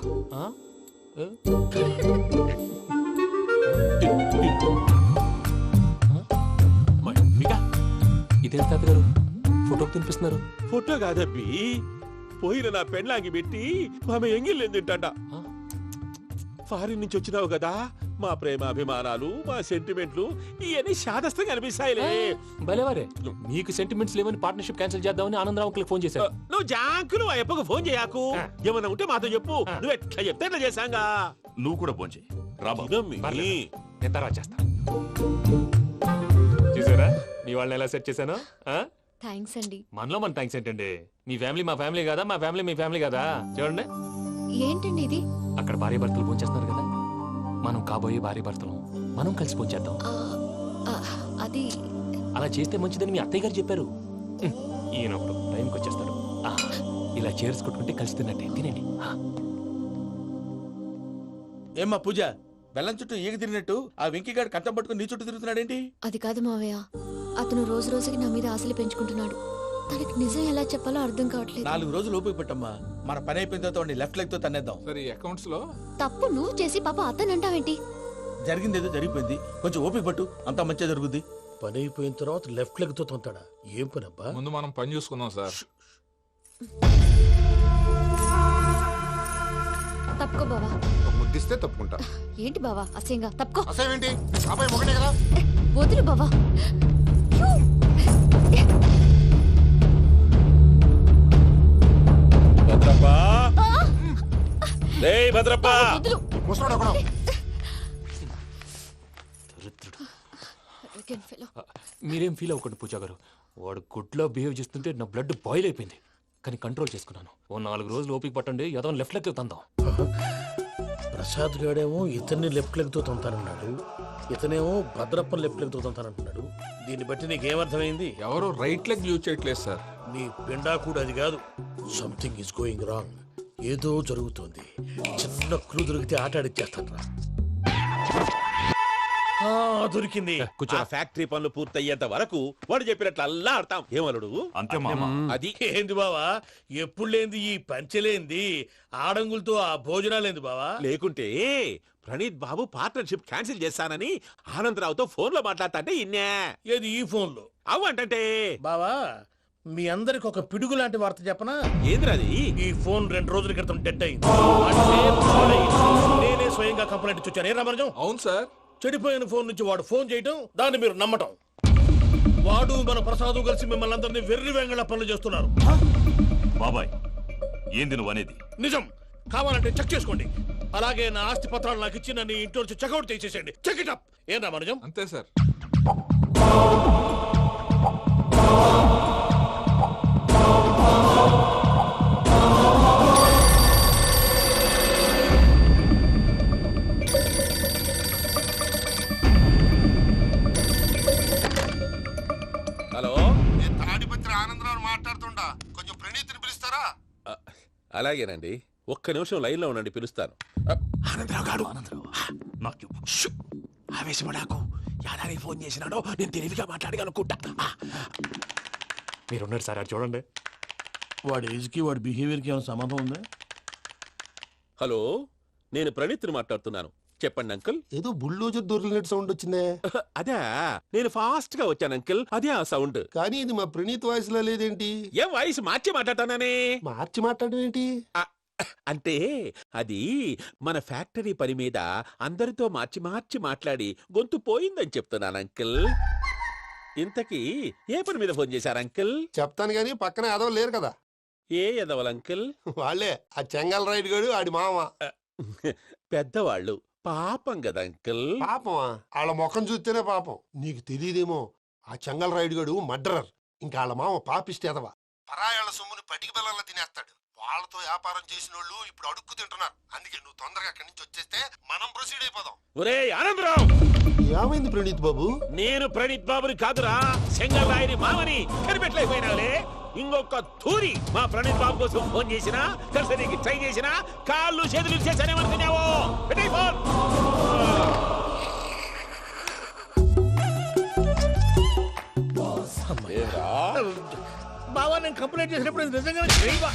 ఇదే తాతగారు ఫోటోకి తినిపిస్తున్నారు. ఫోటో కాదబ్బి, పోయిన నా పెళ్ళాంగి పెట్టి ఆమె ఎంగిల్లేం తింటాడ. ఫారిన్ నుంచి వచ్చినావు కదా, మా ప్రేమ అభిమానాలు, మా సెంటిమెంట్లు ఇవన్నీ శాదస్తంగా అనిపిస్తాయిలే. భలేవారే, మీకు సెంటిమెంట్స్ లేవని పార్ట్నర్షిప్ క్యాన్సిల్ చేద్దామని ఆనందరావు అంకుల్ ఫోన్ చేశారు. నువ్వు జాంకు నువ్వు ఎప్పకు ఫోన్ చేయకు. ఏమన్నా ఉంటే మాతో చెప్పు. నువ్వు ఎట్లా చెప్తే ఎట్లా చేశాంగా. నువ్వు కూడా ఫోన్ చేయి. నేను తర్వాత చేస్తా. చూసారా మీ వాళ్ళని ఎలా సెట్ చేశాను? థ్యాంక్స్ అండి. మనలో మన థ్యాంక్స్ ఏంటండి? మీ ఫ్యామిలీ మా ఫ్యామిలీ కదా, మా ఫ్యామిలీ మీ ఫ్యామిలీ కదా. చూడండి ఏంటండి ఇది? అక్కడ భార్య భర్తలు పోంచేస్తున్నారు కదా, మనం కాబోయే భార్య భర్తలు మనం కలిసి పోంచేద్దాం. అది అలా చేస్తే మంచిదని మీ అత్తయ్య గారు చెప్పారు. ఈయన ఒకడు టైంకి వచ్చేస్తాడు. ఇలా చేర్స్ కొట్టుకుంటే కలిసి తిన్నట్టే. తినండి. ఏమ్మా పూజ, బెల్లం చుట్టూ ఈగ తిరిగినట్టు ఆ వెంకీగాడు కట్టం పట్టుకుని నీ చుట్టూ తిరుగుతున్నాడేంటి? అది కాదు మావయ్య, అతను రోజు రోజుకి నా మీద ఆశలు పెంచుకుంటున్నాడు. తనకి నిజం ఎలా చెప్పాలో అర్థం కావట్లేదు. 4 రోజులు ఓపిక పట్టమ్మా, మన పని అయిపోయిన తర్వాత లెఫ్ట్ లెగ్ తో తన్నేద్దాం. సరే అకౌంట్స్ లో తప్పు నువ్వు చేసి పాప అతను అంటావేంటి? జరిగింది ఏదో జరిగిపోయింది, కొంచెం ఓపిక పట్టు, అంతా మంచిగా జరుగుద్ది. పని అయిపోయిన తర్వాత లెఫ్ట్ లెగ్ తో తొంతాడా? ఏం పని అబ్బా? ముందు మనం పని చూసుకుందాం సార్. తప్పుకో బావా. ముద్దిస్తే తప్పుకుంటా. ఏంటి బావా అసహ్యంగా? తప్పుకో. అసేమేంటి, అబ్బాయి మొగనే కదా. వదులు బావా. భద్రప్పా, భద్రప్పా. మీరేం ఫీల్ అవ్వకండి పూజా గారు. వాడు గుడ్లో బిహేవ్ చేస్తుంటే నా బ్లడ్ బాయిల్ అయిపోయింది. కానీ కంట్రోల్ చేసుకున్నాను. ఓ 4 రోజులు ఓపిక పట్టండి, ఏదో లెఫ్ట్ లెగ్ తందాం. ప్రసాద్ గాడేమో ఇతన్ని లెఫ్ట్ లెగ్ తో తొంతానన్నాడు, ఇతనేమో భద్రప్పని లెఫ్ట్ లెగ్ తో తొంతానంటున్నాడు. దీన్ని బట్టి నీకేమర్థమైంది? ఎవరు రైట్ లెగ్ యూజ్ చేయట్లేదు సార్. నీ పిండా కూడా అది కాదు. Something is going wrong. ఏదో జరుగుతోంది. చిన్న క్లూ దొరికితే ఆట ఆడిచ్చేస్తాను రా. దొరికింది. ఆ ఫ్యాక్టరీ పనులు పూర్తయ్యేంత వరకు వాడు చెప్పినట్లు అల్లా ఆడతాం. ఏమలుడు అంతే మామ. అది ఏంది బావా, ఎప్పుడు లేంది ఈ పంచలేంది, ఆడంగులతో ఆ భోజనాలేంది బావా? లేకుంటే ప్రణీత్ బాబు పార్ట్నర్షిప్ క్యాన్సిల్ చేస్తానని ఆనందరావుతో ఫోన్ లో మాట్లాడతాంటే ఇన్నే. ఏది ఈ ఫోన్ లో? అవ్వంటే బావా, మీ అందరికి ఒక పిడుగు లాంటి వార్త చెప్పనా? ఏంద్రది? ఈ ఫోన్ 2 రోజుల క్రితం డెడ్ అయింది. అంటే నేనే స్వయంగా కంప్లైంట్ ఇచ్చి వచ్చాను. ఏ రామరాజం? అవును సార్. చెడిపోయిన ఫోన్ నుంచి వాడు ఫోన్ చేయటం, దాన్ని మీరు నమ్మటం. వాడు మన ప్రసాదు కలిసి మిమ్మల్ని అందరినీ వెర్రి వెంగళ పనులు చేస్తున్నారు. బాబాయ్, ఏంది నువ్వు అనేది? నిజం. కావాలంటే చెక్ చేసుకోండి. అలాగే నా ఆస్తి పత్రాలు నాకు ఇచ్చి నన్ను ఇంట్లో నుంచి చెక్అౌట్ చేసేసేయండి. Check it up. ఏం రామరాజం? అంతే సార్. అలాగేనండి, ఒక్క నిమిషం లైన్లో ఉండండి, పిలుస్తాను. ఆనందరావు గారు ఆవేశపడాకు. యాదానికి ఫోన్ చేసినాడో నేను తెలివిగా మాట్లాడగలనుకుంటా. మీరున్నారు సార్, అది చూడండి. వాడి ఏజ్కి వాడి బిహేవియర్కి ఏమైనా సంబంధం ఉందా? హలో, నేను ప్రణీత్ని మాట్లాడుతున్నాను. చెప్పండి అంకుల్. ఏదో బుల్డోజర్ దొరికినట్టు సౌండ్ వచ్చిందే. అదే, నేను ఫాస్ట్ గా వచ్చాను అంకుల్, అదే ఆ సౌండ్. కానీ ఇది మా ప్రణీత్ వాయిస్ లో లేదేంటి? ఏం వాయిస్ మార్చి మాట్లాడతానని? మార్చి మాట్లాడడం ఏంటి? అంటే అది మన ఫ్యాక్టరీ పని మీద అందరితో మార్చి మార్చి మాట్లాడి గొంతు పోయిందని చెప్తున్నాను అంకుల్. ఇంతకీ ఏ పని మీద ఫోన్ చేశారు అంకుల్? చెప్తాను గానీ పక్కన యాదవ్ లేరు కదా. ఏ ఎదవలు అంకుల్? వాళ్ళే, ఆ చెంగల్ రైడ్ గడు ఆడి మామ. పెద్దవాళ్ళు, పాపం కదా అంకుల్. పాపమా? వాళ్ళ ముఖం చూస్తేనే పాపం. నీకు తెలియదేమో, ఆ చెంగల్ రైడ్ గడు మర్డరర్. ఇంకా వాళ్ళ మామ పాపిస్తేదవా. పరాయాళ్ళ సొమ్ముని పటికి బెల్లంలో తినేస్తాడు. వాళ్ళతో వ్యాపారం చేసిన వాళ్ళు ఇప్పుడు అడుక్కు తింటున్నారు. అందుకే నువ్వు తొందరగా అక్కడి నుంచి వచ్చేస్తే మనం ప్రొసీడ్ అయిపోదాం. ఒరే ఆనందరావు! ఏమైంది ప్రణీత్ బాబు? నేను ప్రణీత్ బాబుని కాదురా, సెంగల్ రాయని మామని. కనిపెట్టలేకపోయినావులే. ఇంకొక తూరి మా ప్రణీత్ బాబు కోసం ఫోన్ చేసినా, కలిసి ట్రై చేసినా కాళ్ళు చేతులు చేశానేమనుకున్నావో. పెట్టేయ్ ఫోన్. బావా, నేను కంప్లైంట్ చేసినప్పుడు నిజంగా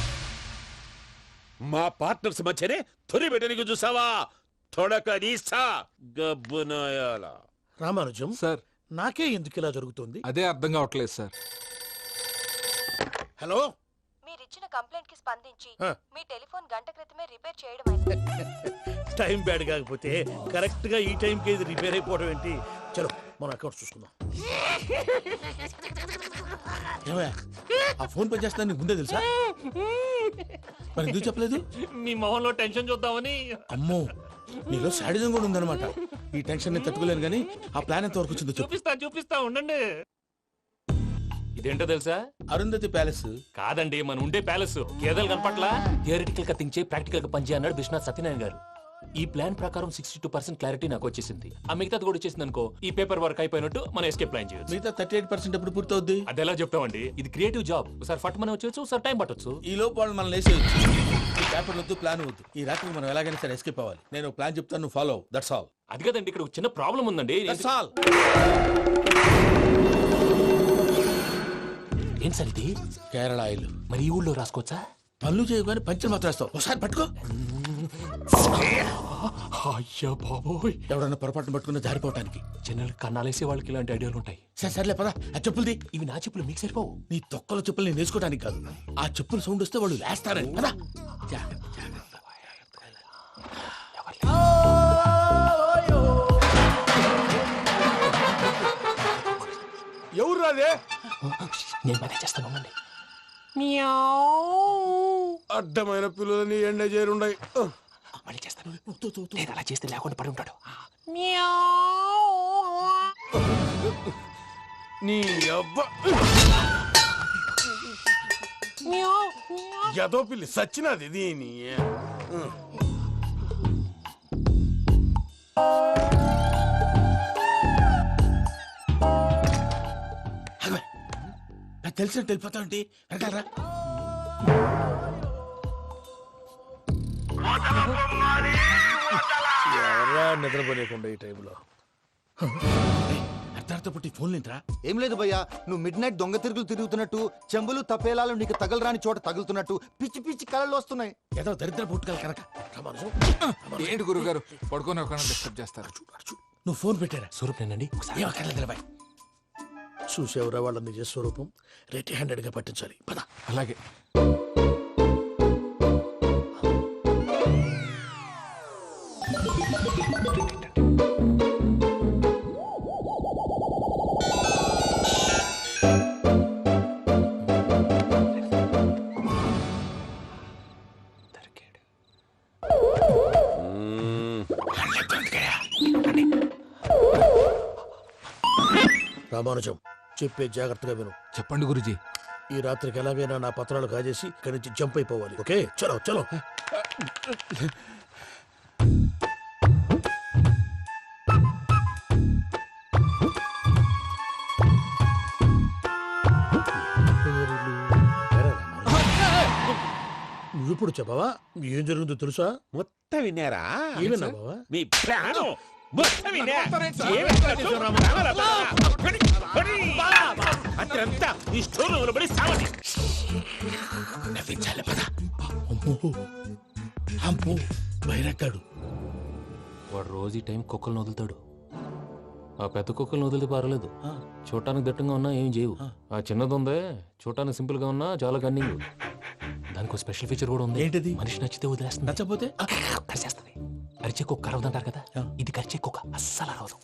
మా పార్ట్నర్స్ మధ్యనే తొలి పెట్టడానికి చూసావా? తొడక నీస్తా గబ్బునాయాల. రామానుజం సార్, నాకే ఎందుకు ఇలా జరుగుతుంది? అదే అర్థం కావట్లేదు సార్. హలో, మీరిచ్చిన కంప్లైంట్ కి స్పందించి మీ టెలిఫోన్ గంట క్రితమే రిపేర్ చేయడం. టైం బ్యాడ్ కాకపోతే కరెక్ట్ గా ఈ టైంకి ఇది రిపేర్ అయిపోవడం ఏంటి? చలో మన అకౌంట్ చూసుకుందాం. ఆ ఫోన్ పని చేస్తా నీకు ముందే తెలుసా? మరి ఎందుకు చెప్పలేదు? మీ మొహంలో టెన్షన్ చూద్దామని. అమ్మో, నీలో శాడిజం కూడా ఉందన్నమాట. ఈ టెన్షన్ నేను తట్టుకోలేను కానీ ఆ ప్లాన్ ఎంత వరకు వచ్చిందో చూపిస్తా ఉండండి. ఇదేంటో తెలుసా? అరుంధతి ప్యాలెస్ కాదండి, మన ఉండే ప్యాలెస్. గేదెలు కనపట్లా? థియరిటికల్ గా థింక్ చేయి, ప్రాక్టికల్ గా పనిచేయ అన్నాడు విశ్వనాథ్ సత్యనారాయణ గారు. ఈ ప్లాన్ ప్రకారం 62% క్లారిటీ నాకు వచ్చేసింది. ఆ మిగతాది కూడా వచ్చేసింది అనుకో, ఈ పేపర్ వర్క్ అయిపోయినట్టు మనం ఎస్కేప్ ప్లాన్ చేయొచ్చు. మిగతా 38% ఎప్పుడు పూర్తవుద్ది? అది ఎలా చెప్తామండి? ఇది క్రియేటివ్ జాబ్. ఒకసారి ఫట్ మనం వచ్చేయచ్చు, ఒకసారి టైం పట్టొచ్చు. ఈ లోపు వాళ్ళు మనం లేసేయచ్చు. ఈ పేపర్ వద్దు, ప్లాన్ వద్దు. ఈ రాత్రికి మనం ఎలాగైనా సరే ఎస్కేప్ అవ్వాలి. నేను ప్లాన్ చెప్తాను, నువ్వు ఫాలో. That's all. అది కదండి, ఇక్కడ ఒక చిన్న ప్రాబ్లం ఉందండి. That's all. ఏం సార్ ఇది? కేరళ ఆయిల్. మరి ఈ ఊళ్ళో రాసుకోవచ్చా? పనులు చేయగానే పంచర్ మాత్రం వేస్తావు. ఒకసారి పట్టుకో. అయ్యా బాబోయ్, ఎవడన్నా పొరపాటున పట్టుకున్న జారిపోవటానికి. జనరల్ కన్నాలేసే వాళ్ళకి ఇలాంటి ఐడియాలు ఉంటాయి. సర్లే పదా, ఆ చెప్పులది. ఇవి నా చెప్పులు, మీకు సరిపోవు. నీ తొక్కల చెప్పులు నేను వేసుకోవడానికి కాదు, ఆ చెప్పుల సౌండ్ వస్తే వాళ్ళు లేస్తారని. పదా. ఎవరు రాదే? నేను మేనేజ్ చేస్తాను. అడ్డమైన పిల్లలని ఎండ చేరుండయి. మళ్ళీ చేస్తాను. నేను అలా చేస్తే లేకుండా పడి ఉంటాడు. నీ అబ్బా ఎదో పిల్లి సచ్చినది దీని. నాకు తెలిసినట్టు వెళ్ళిపోతావు ఏంటి? వెనకాలరా. ఎవరా నిద్రపోలేకుండా ఈ టైంలో? అర్ధార్థ పుట్టి ఫోన్ లేంట్రా? ఏం లేదు భయ్యా, నువ్వు మిడ్ నైట్ దొంగ తిరుగులు తిరుగుతున్నట్టు, చెంబులు తపేలాలు నీకు తగలరాని చోట తగులుతున్నట్టు పిచ్చి పిచ్చి కళలు వస్తున్నాయి. ఏదో దరిద్ర పుట్టుకల కనుక. ఏంటి గురుగారు పడుకొని ఒక డిస్టర్బ్ చేస్తారు? నువ్వు ఫోన్ పెట్టారా? స్వరూపేనండి. చూసేవరా వాళ్ళ నిజ స్వరూపం. రెడీ హ్యాండెడ్ గా పట్టించాలి. పద. అలాగే. రామానుజం, చెప్పే జాగ్రత్తగా విను. చెప్పండి గురుజీ. ఈ రాత్రికి ఎలాగైనా నా పత్రాలు కాజేసి ఇక్కడి నుంచి జంప్ అయిపోవాలి. ఓకే, చలో చలో. నువ్విప్పుడు చెప్పవా ఏం జరుగుతుందో తెలుసా? మొత్తం విన్నారా? ఏమన్నా బావా? మీ ప్రాణం మొత్తం విన్నా? అత్యంతా ఈ స్టోర్ రూమ్ పడి సావని. నవ్వించాలి పద. అమ్మో బైరక్కాడు. వాడు రోజు ఈ టైం కుక్కలను వదులుతాడు. ఆ పెద్ద కుక్కలను వదిలితే పర్వాలేదు, చూడటానికి దట్టంగా ఉన్నా ఏం చేయవు. ఆ చిన్నది ఉందే, చూడటానికి సింపుల్ గా ఉన్నా చాలా కన్నింగ్. దానికి స్పెషల్ ఫీచర్ కూడా ఉంది. ఏంటిది? మనిషి నచ్చితే వదిలేస్తుంది, నచ్చపోతే కరిచేస్తుంది. అరిచే కుక్క అరవదంటారు కదా, ఇది కరిచే కుక్క అస్సలు అరవదు.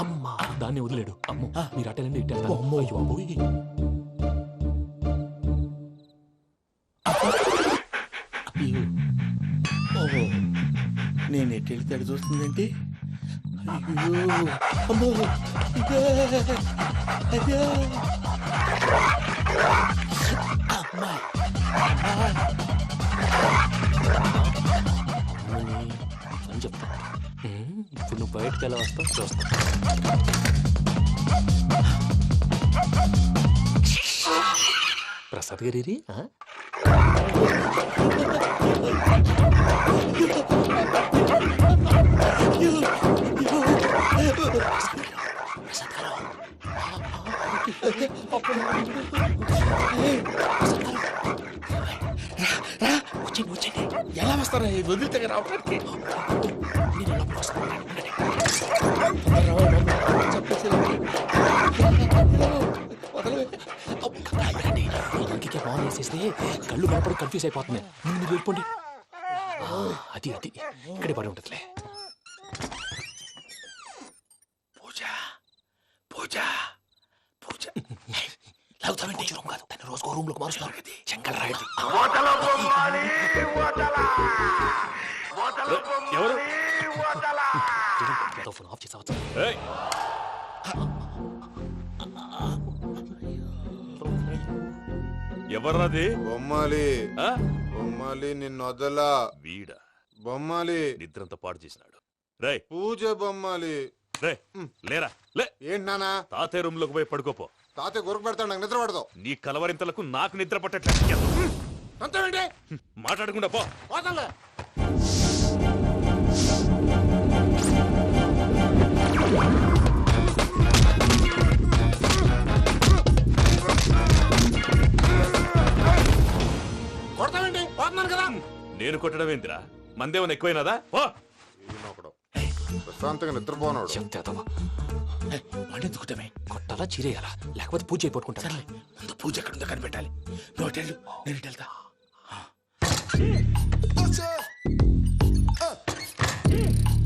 అమ్మా దాన్ని వదిలేడు. అమ్మో మీరు అటెండి ఇట్టేస్తారు. అమ్మో అయ్యో అబ్బోయ్. ఓహో నేను ఎట్టి వెళ్తాడు చూస్తుందంటే. అయ్యో అమ్మో ఇదే, అదే. అమ్మా అని చెప్తా. ఇప్పుడు నువ్వు బయటకు ఎలా వస్తావు చూస్తా. ప్రసాద్ గారి ఎలా వస్తారా వదిలితే రావడానికి? ఇంకే బాగా వేసేస్తే కళ్ళు కనపడి కన్ఫ్యూజ్ అయిపోతుంది. మీరు వెళ్ళిపోండి. అది అది ఇక్కడే పడి ఉంటుందిలే. పూజ పూజ పూజ లాగుతామంటే రూమ్ కాదు, దాన్ని రోజుకో రూమ్ లోకి మారుస్తున్నారు కదా. చెంగల్ రాయది. ఎవరు? ఫోన్ ఆఫ్ చేసావచ్చు. ఎవర్రాది? బొమ్మాలి బొమ్మాలి నిన్ను వదలా. వీడా బొమ్మాలి నిద్రంతా పాడు చేసినాడు. రేయ్ పూజ బొమ్మాలి. రే లేరా లే. ఏంటి నానా? తాతయ్య రూమ్ లోకి పోయి పడుకోపో. తాతయ్య గురకు పెడతాడు, నాకు నిద్ర పడతావు. నీ కలవరింతలకు నాకు నిద్ర పట్టట్లేదు. అంతేంటి మాట్లాడకుండా పో. పోతాలే. కొడతావేంటి? పోతున్నాను కదా. నేను కొట్టడం ఏంటిరా? మందేమన్నా ఎక్కువైనదా? పో. ప్రశాంతంగా నిద్రపోనాడు. మండెందుకుంటామే? కొట్టాలా చీరేయాలా లేకపోతే పూజ అయిపోట్టుకుంటా. ముందు పూజ ఎక్కడుందో కనిపెట్టాలి. నోటెళ్ళు నేను వెళ్తా.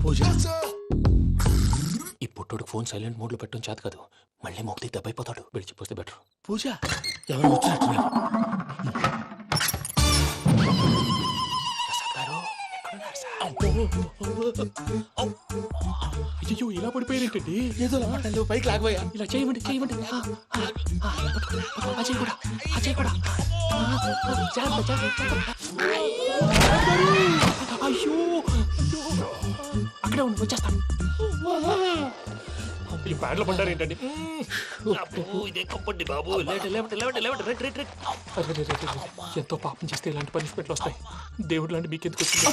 పూజ ఈ పుట్టోడు ఫోన్ సైలెంట్ మోడ్ లో పెట్టడం చేత కాదు, మళ్ళీ మొక్కి దెబ్బైపోతాడు. విడిచిపోతే బెటర్. పూజ ఎవరు వచ్చినట్టున్నారు? ప్రసాద్ గారు ఎక్కడున్నారు సార్? అయ్యో ఇలా పడిపోయారేంటండి? ఏదో మాటలు పైకి లాగబోయా. ఇలా చేయమండి చేయమండి. అజయ్ కూడా అజయ్ కూడా. అయ్యో అక్కడే ఉండి వచ్చేస్తాను. ఈ బ్యాడ్లో పడ్డారు ఏంటండి? ఇదే కంపండి బాబు. ఎంతో పాపం చేస్తే ఇలాంటి పనిష్మెంట్లు వస్తాయి. దేవుడు లాంటి మీకు ఎందుకు వచ్చింది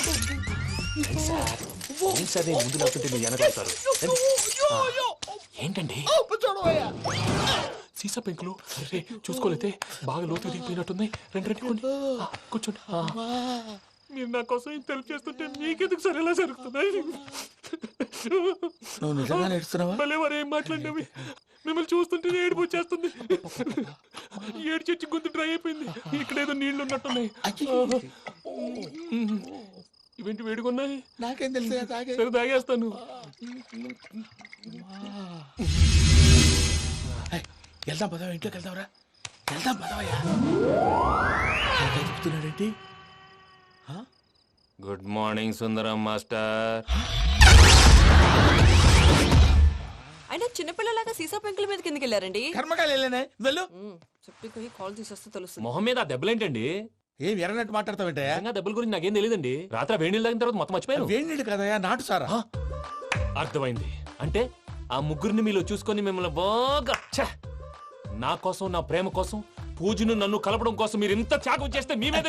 సార్? నేను ముందు లేకుంటే మీరు వెనకాడతారు. ఏంటండి సీసా పెంకులు? అరే చూసుకోలేతే బాగా లోతు దిగిపోయినట్టున్నాయి. రండి రండి కొన్ని కూర్చోండి. మీరు నా కోసం ఇంత హెల్ప్ చేస్తుంటే మీకెందుకు సరే ఎలా జరుగుతున్నాయి? నువ్వు నిజంగా నేర్చుతున్నావా? మళ్ళీ మరి ఏం మాట్లాడినవి? మిమ్మల్ని చూస్తుంటే ఏడుపు వచ్చేస్తుంది. ఏడు చెచ్చి గొంతు డ్రై అయిపోయింది. ఇక్కడ ఏదో నీళ్లు ఉన్నట్టున్నాయి. ఇవేంటి వేడుకున్నాయి? నాకేం తెలుసు. సరే తాగేస్తాను. వెళ్దాం పదవా, ఇంట్లోకి వెళ్దాంరా. వెళ్దాం పదవయ్యా. చెప్తున్నాడేంటి? Good morning Sundaram master. అయినా చిన్నపిల్లలాగా సీసా పెంకుల మీద కిందకి వెళ్ళారండి. కర్మకాయలు వెళ్ళానే వెళ్ళు. చెప్పి కాల్ తీసేస్తే తెలుస్తుంది. మొహం మీద ఆ దెబ్బలేంటండి? ఏం ఎర్రనట్టు మాట్లాడతావేంటయ్యా? దెబ్బల గురించి నాకేం తెలియదండి. రాత్రి వేడి నీళ్ళు తాగిన తర్వాత మొత్తం మర్చిపోయాను. వేడి నీళ్ళు కదయ్యా, నాటు సారా. అర్థమైంది. అంటే ఆ ముగ్గురిని మీలో చూసుకొని మిమ్మల్ని బాగా నా కోసం నా ప్రేమ కోసం పూజను నన్ను కలపడం కోసం మీరు ఇంత త్యాగం చేస్తే మీ మీద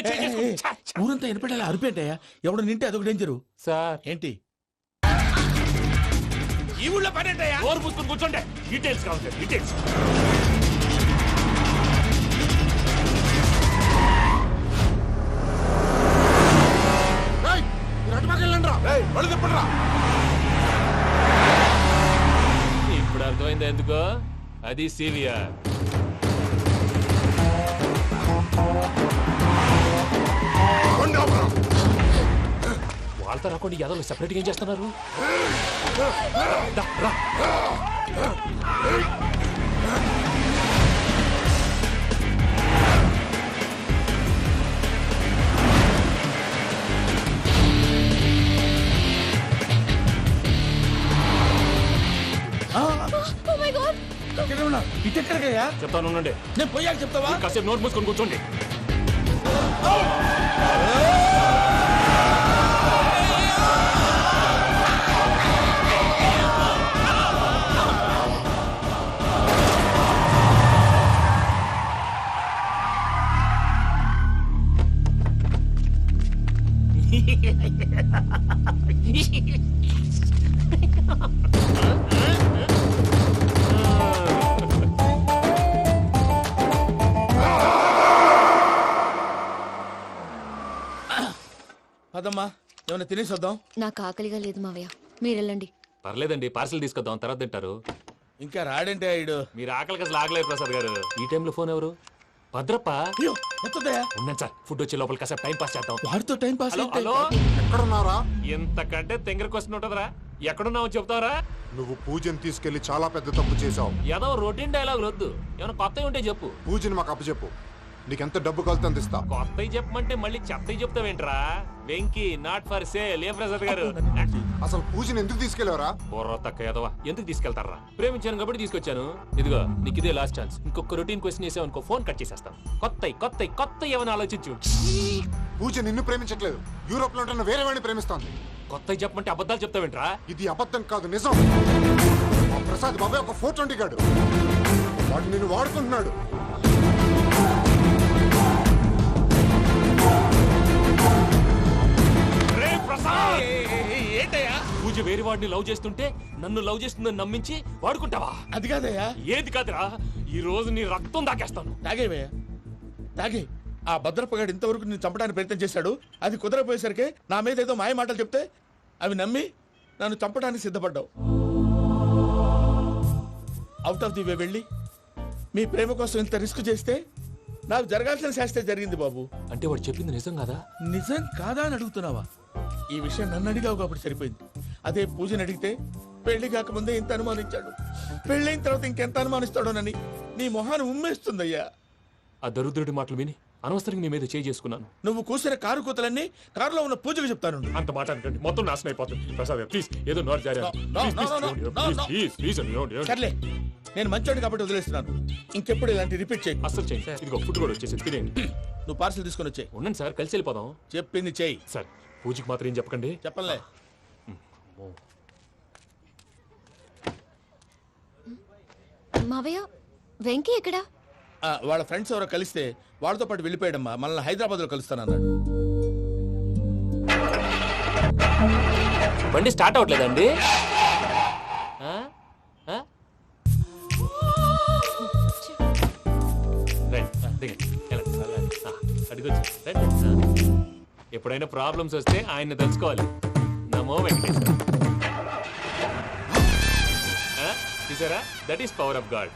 ఊరంతా వినపడేలా అరిపేంటయ్యా ఎవడు నింటే అదొక డేంజరు. సార్ ఏంటి ఈ ఊళ్ళో పని ఏంటయ్యా? ఓరు పుస్తకం కూర్చోండి. డీటెయిల్స్ కావాలి, డీటెయిల్స్. ఇప్పుడు అర్థమైంది ఎందుకో. అది సివిఆర్. వాళ్ళతో రాకుండా యాదవ్ సెపరేట్గా ఏం చేస్తున్నారు? దా, రా. ఇటెక్కడికయ్యా? చెప్తాను ఉండండి. నేను పోయాక చెప్తావా? కాసేపు నోట్ మూసుకొని కూర్చోండి. అదమ్మా ఏమైనా తినేసి వద్దాం. నాకు ఆకలిగా లేదు మావయ్య, మీరు వెళ్ళండి. పర్లేదండి, పార్సిల్ తీసుకొద్దాం, తర్వాత తింటారు. ఇంకా రాడంటే ఆయుడు. మీరు ఆకలికి అసలు ఆగలేదు ప్రసాద్ గారు. ఈ టైంలో ఫోన్ ఎవరు? భద్రప్ప. ఉన్నాను సార్, ఫుడ్ వచ్చే లోపల కాసేపు టైం పాస్ చేద్దాం. వాడితో టైం పాస్. హలో, ఎక్కడున్నారా? ఎంతకంటే తెంగర క్వశ్చన్ ఉంటుందిరా. ఎక్కడున్నావు చెప్తావరా? నువ్వు పూజని తీసుకెళ్లి చాలా పెద్ద తప్పు చేశావు. ఏదో రొటీన్ డైలాగ్ వద్దు, ఏమైనా కొత్తవి ఉంటే చెప్పు. పూజని మాకు అప్పచెప్పు, నీకెంత డబ్బు కలితే అందిస్తా. కొత్తవి చెప్పమంటే మళ్ళీ చెత్తవి చెప్తావేంట్రా? Venky not for sale. ఏ ప్రసాద్ గారు? అసలు పూజని ఎందుకు తీసుకెళ్లేవరా? బుర్ర తక్క ఏదవా, ఎందుకు తీసుకెళ్తారా? ప్రేమించాను కాబట్టి తీసుకొచ్చాను. ఇదిగో నీకు ఇదే లాస్ట్ ఛాన్స్. ఇంకొక రొటీన్ క్వశ్చన్ చేసావనుకో ఫోన్ కట్ చేసేస్తాను. కొత్త ఏమైనా ఆలోచించు. పూజ నిన్ను ప్రేమించట్లేదు, యూరోప్ లో ఉంటున్న వేరే వాడిని ప్రేమిస్తాంది. కొత్తవి చెప్పమంటే అబద్ధాలు చెప్తావేంట్రా? ఇది అబద్ధం కాదు, నిజం. మా ప్రసాద్ బాబాయ్ ఒక 420 గాడు, వాడు నిన్ను వాడుకుంటున్నాడు. ఏంటయ్యా? పూజ వేరే వాడిని లవ్ చేస్తుంటే నన్ను లవ్ చేస్తుందని నమ్మించి వాడుకుంటావా? అది కాదయ్యా. ఏది కాదురా, ఈ రోజు నీ రక్తం దాకేస్తాను. తాగేవయ్యా, తాగే. ఆ భద్రపగాడు ఇంతవరకు నేను చంపడానికి ప్రయత్నం చేశాడు. అది కుదరపోయేసరికి నా మీద ఏదో మాయ మాటలు చెప్తే అవి నమ్మి నన్ను చంపడానికి సిద్ధపడ్డావు. అవుట్ ఆఫ్ ది వే వెళ్ళి మీ ప్రేమ కోసం ఇంత రిస్క్ చేస్తే నాకు జరగాల్సిన శాస్త్రే జరిగింది బాబు. అంటే వాడు చెప్పింది నిజం కాదా? నిజం కాదా అని అడుగుతున్నావా? ఈ విషయం నన్ను అడిగావు కాబట్టి సరిపోయింది. అదే పూజని అడిగితే పెళ్లి కాకముందే ఇంత అనుమానించాడు, పెళ్ళైన తర్వాత ఇంకెంత అనుమానిస్తాడోనని నీ మొహాన్ని ఉమ్మేస్తుందయ్యా. ఆ దరిద్రుడి మాటలు విని అనవసరంగా నీ మీద చేసుకున్నాను. నువ్వు కూసిన కారు కూతలన్నీ కారులో ఉన్న పూజకు చెప్తాను. అంత మాట అనకండి, మొత్తం నాశనం అయిపోతుంది. ప్రసాద్ ప్లీజ్, ఏదో నోరు జారీ. సర్లే, నేను మంచోడు కాబట్టి వదిలేస్తున్నాను. ఇంకెప్పుడు ఇలాంటి రిపీట్ చేయి. అసలు చేయండి. ఇదిగో ఫుడ్ కూడా వచ్చేసి తినేయండి. నువ్వు పార్సల్ తీసుకొని వచ్చాయి. ఉండండి సార్, కలిసి వెళ్ళిపోదాం. చెప్పింది చెయ్యి సార్. పూజకి మాత్రం ఏం చెప్పకండి. చెప్పలే. మావయ్య, వెంకీ ఎక్కడా? వాళ్ళ ఫ్రెండ్స్ ఎవరో కలిస్తే వాళ్ళతో పాటు వెళ్ళిపోయాడమ్మా. మనల్ని హైదరాబాద్ లో కలుస్తానన్నాడు. బండి స్టార్ట్ అవ్వట్లేదండి. ఎప్పుడైనా ప్రాబ్లమ్స్ వస్తే ఆయన్ని తెలుసుకోవాలి. నమో వెంకటేశ్వర. చూసారా, that is power of God.